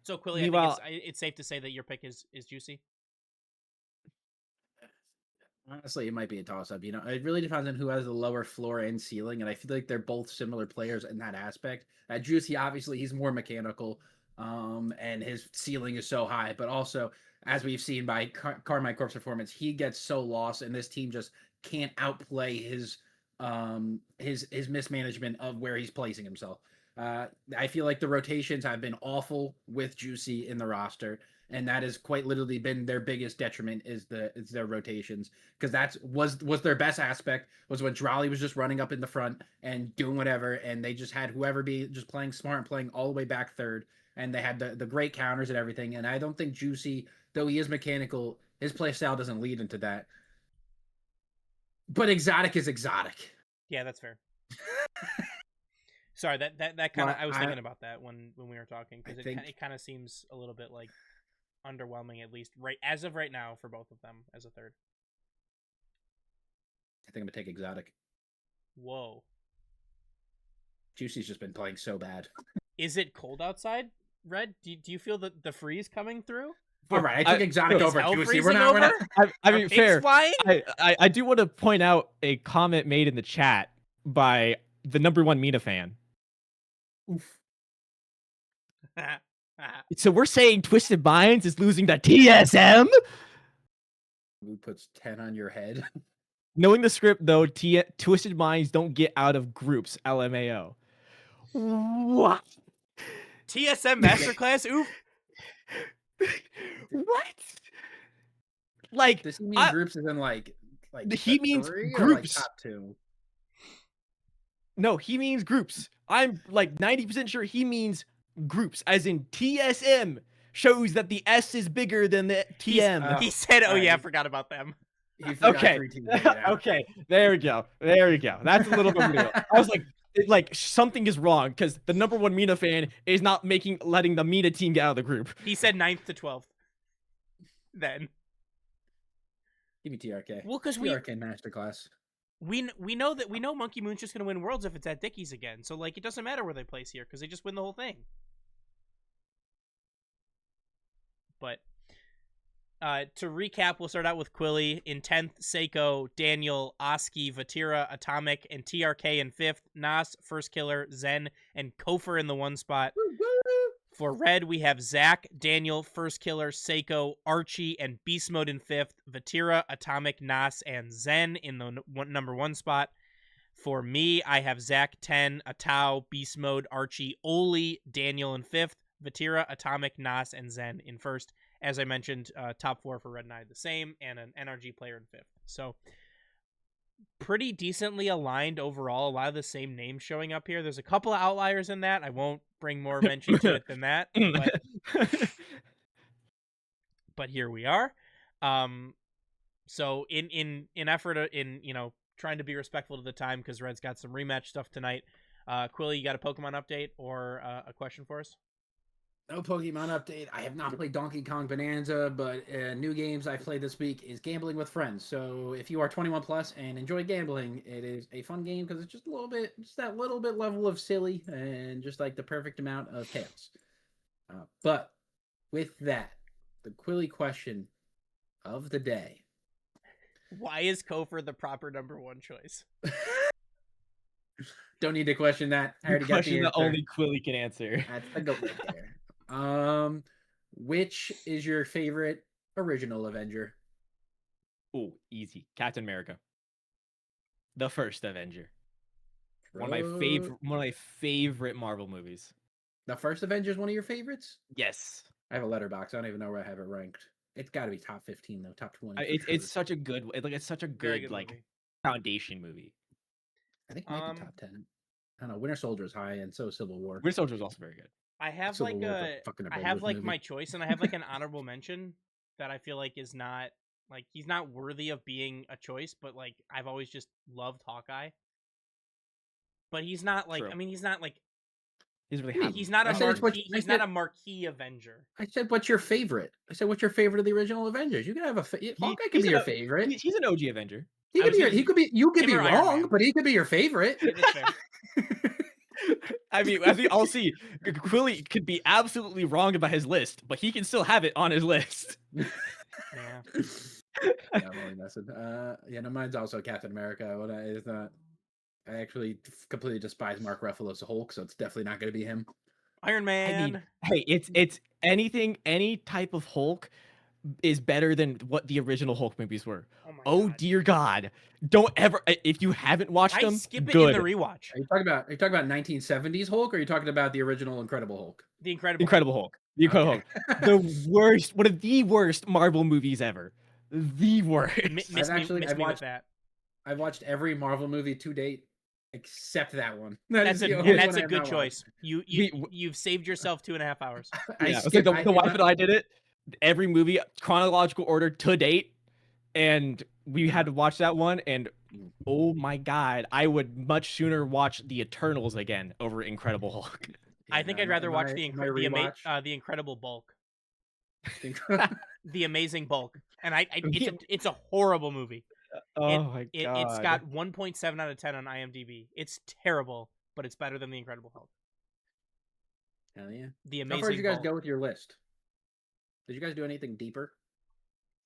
So Quili, meanwhile, I think it's safe to say that your pick is Juicy. Honestly, it might be a toss-up. It really depends on who has the lower floor and ceiling, and I feel like they're both similar players in that aspect. Juicy, obviously, he's more mechanical, and his ceiling is so high. But also, as we've seen by Carmine Corp's performance, he gets so lost, and this team just can't outplay his mismanagement of where he's placing himself. I feel like the rotations have been awful with Juicy in the roster, and that has quite literally been their biggest detriment is their rotations, because that was their best aspect was when Drolly was just running up in the front and doing whatever, and they just had whoever be just playing smart and playing all the way back third, and they had the great counters and everything. And I don't think Juicy, though he is mechanical, his play style doesn't lead into that. But Exotic is Exotic. Yeah, that's fair. Sorry, that kind of I was thinking about that when we were talking, because it kind of seems a little bit like underwhelming, at least as of right now, for both of them as a third. I think I'm gonna take Exotic. Whoa. Juicy's just been playing so bad. Is it cold outside, Red? Do you feel the freeze coming through? All right, I took Exotic over hell too. See, freezing we're not. I Are mean, pigs fair. flying? I do want to point out a comment made in the chat by the #1 Mina fan. Oof. So we're saying Twisted Minds is losing to TSM? Who puts 10 on your head? Knowing the script, though, Twisted Minds don't get out of groups. LMAO. What? TSM Masterclass? Oof. What? Like, Does he mean groups as in like he means three or like groups. top two? No, he means groups. I'm like 90% sure he means groups, as in TSM shows that the S is bigger than the TM. He said, "Oh yeah, I right. forgot about them." He forgot Okay. 3 teams made it out. Okay, there we go. There we go. That's a little bit real. I was like, something is wrong because the #1 Mina fan is not letting the Mina team get out of the group. He said 9th to 12th. Then. Give me TRK. Well, because TRK Masterclass. we know Monkey Moon's just gonna win Worlds if it's at Dickies again. So like, it doesn't matter where they place here because they just win the whole thing. But to recap, we'll start out with Quili in 10th, Seiko, Daniel, Oski, Vatira, Atomic, and TRK in 5th, Nas, First Killer, Zen, and Kofer in the 1 spot. For Red, we have Zach, Daniel, First Killer, Seiko, Archie, and Beast Mode in 5th, Vatira, Atomic, Nas, and Zen in the #1 spot. For me, I have Zach 10, Atao, Beast Mode, Archie, Oli, Daniel in 5th, Vatira, Atomic, Nas, and Zen in 1st. As I mentioned, top 4 for Red and I the same, and an NRG player in 5th. So pretty decently aligned overall. A lot of the same names showing up here. There's a couple of outliers in that. I won't bring more mention to it than that. But here we are. So in effort in trying to be respectful to the time because Red's got some rematch stuff tonight. Quilly, you got a Pokemon update or a question for us? No Pokemon update. I have not played Donkey Kong Bonanza, but new games I've played this week is Gambling with Friends. So if you are 21 plus and enjoy gambling, it is a fun game because it's just that little bit level of silly and just like the perfect amount of chaos. But with that, the Quilly question of the day. Why is Kofor the proper #1 choice? Don't need to question that. I already got the answer. The only Quilly can answer. That's the goat right there. Which is your favorite original Avenger? Oh, easy. Captain America. The first Avenger. One of my favorite Marvel movies. The first Avenger is one of your favorites? Yes. I have a letterbox. I don't even know where I have it ranked. It's got to be top 15 though, top 20. It's such a good it's such a good like movie. Foundation movie. I think it might be top 10. I don't know. Winter Soldier is high, and so is Civil War. Winter Soldier is also very good. I have Civil War is I have like my choice, and I have like an honorable mention that I feel like is not like he's not worthy of being a choice, but like I've always just loved Hawkeye. But he's not like True. I mean he's not like He's really happy. he's not not a marquee Avenger. I said, what's your favorite? I said, what's your favorite of the original Avengers? You can have Hawkeye can be your favorite. He's an OG Avenger. You could be wrong, but he could be your favorite. Yeah, that's fair. I mean, I think I'll see. Quilly could be absolutely wrong about his list, but he can still have it on his list. Yeah. I'm only messing. No, mine's also Captain America. It's not. I actually completely despise Mark Ruffalo's Hulk, so it's definitely not going to be him. Iron Man. I mean, hey, it's anything, any type of Hulk is better than what the original Hulk movies were. Oh dear God! Don't ever, if you haven't watched them, skip it good. in the rewatch. Are you talking about 1970s Hulk, or are you talking about the original Incredible Hulk? The Incredible Hulk. The Incredible Hulk. The worst, one of the worst Marvel movies ever. The worst. Miss me with that. I've watched every Marvel movie to date except that one. That's a good choice. You've saved yourself 2.5 hours. Yeah, it's like the wife and I did it. Every movie, chronological order to date, and we had to watch that one. And oh my God, I would much sooner watch the Eternals again over Incredible Hulk. I think I'd rather watch the Incredible Bulk. The Amazing Bulk, and it's a horrible movie. Oh my God! It's got 1.7 out of 10 on IMDb. It's terrible, but it's better than the Incredible Hulk. Hell yeah! The Amazing. How far did you guys Bulk. go with your list? Did you guys do anything deeper?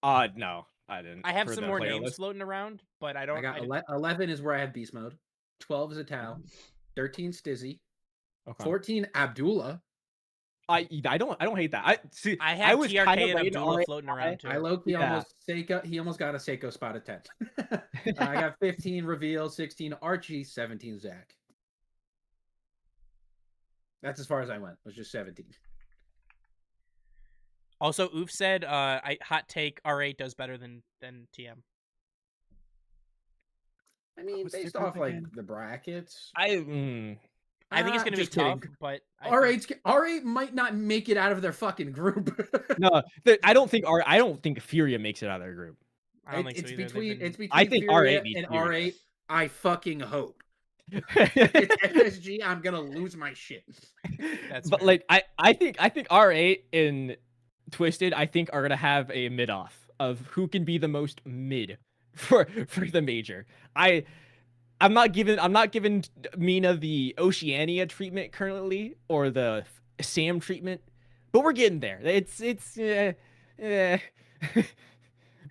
No, I didn't. I have for some the more player names list. floating around, but I don't. I got 11 is where I have beast mode. 12 is a Tau. 13 Stizzy. Okay. 14 Abdullah. I don't hate that. I see. I have was TRK kind of and rating Abdullah RA floating around too. I low-key Yeah. almost Seiko. He almost got a Seiko spot at 10. I got 15 Reveal, 16 Archie, 17 Zach. That's as far as I went. It was just 17. Also, Oof said, hot take, R8 does better than TM. I mean, What's the based group off like again? the brackets, I think it's gonna be just tough, kidding. but R8 might not make it out of their fucking group. No, I don't think Furia makes it out of their group. I don't think so It's either. between I think Furia R8 needs and Furia. R8. I fucking hope. It's FSG. I'm gonna lose my shit. That's but fair. like I think R8 and Twisted are gonna have a mid off of who can be the most mid for the major. I'm not giving Mina the Oceania treatment currently or the Sam treatment, but we're getting there.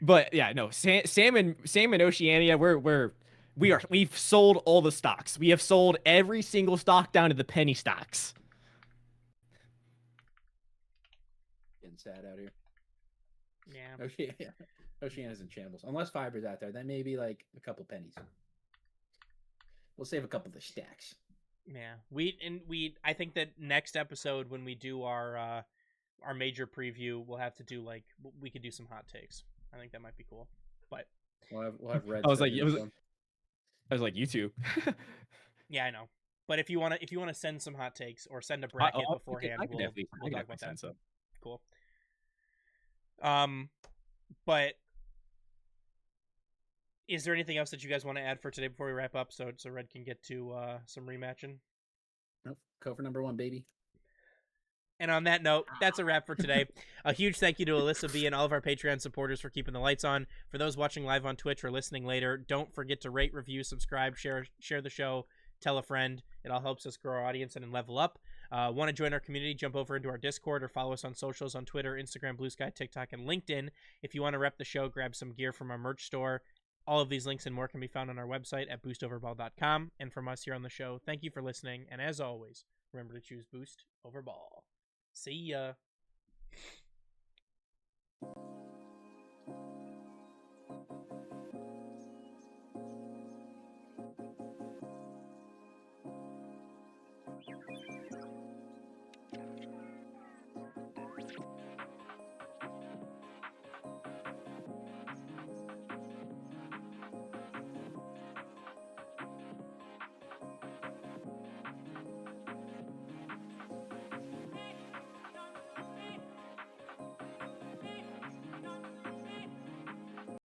But yeah, no, Sam and Oceania, we've sold all the stocks. We have sold every single stock down to the penny stocks. Getting sad out here. Yeah. Oceania's in shambles. Unless Fiber's out there, then maybe like a couple pennies. We'll save a couple of the stacks. Yeah. I think that next episode when we do our major preview, we'll have to do we could do some hot takes. I think that might be cool. But we'll have red. I was like YouTube. Yeah, I know. But if you wanna send some hot takes or send a bracket beforehand, we'll talk about that. So. Cool. But is there anything else that you guys want to add for today before we wrap up, so Red can get to some rematching? Nope. Go for number 1, baby. And on that note, that's a wrap for today. A huge thank you to Alyssa B and all of our Patreon supporters for keeping the lights on. For those watching live on Twitch or listening later, don't forget to rate, review, subscribe, share the show, tell a friend. It all helps us grow our audience and level up. Want to join our community? Jump over into our Discord or follow us on socials on Twitter, Instagram, Blue Sky, TikTok, and LinkedIn. If you want to rep the show, grab some gear from our merch store. All of these links and more can be found on our website at boostoverball.com. And from us here on the show, thank you for listening. And as always, remember to choose Boost over Ball. See ya.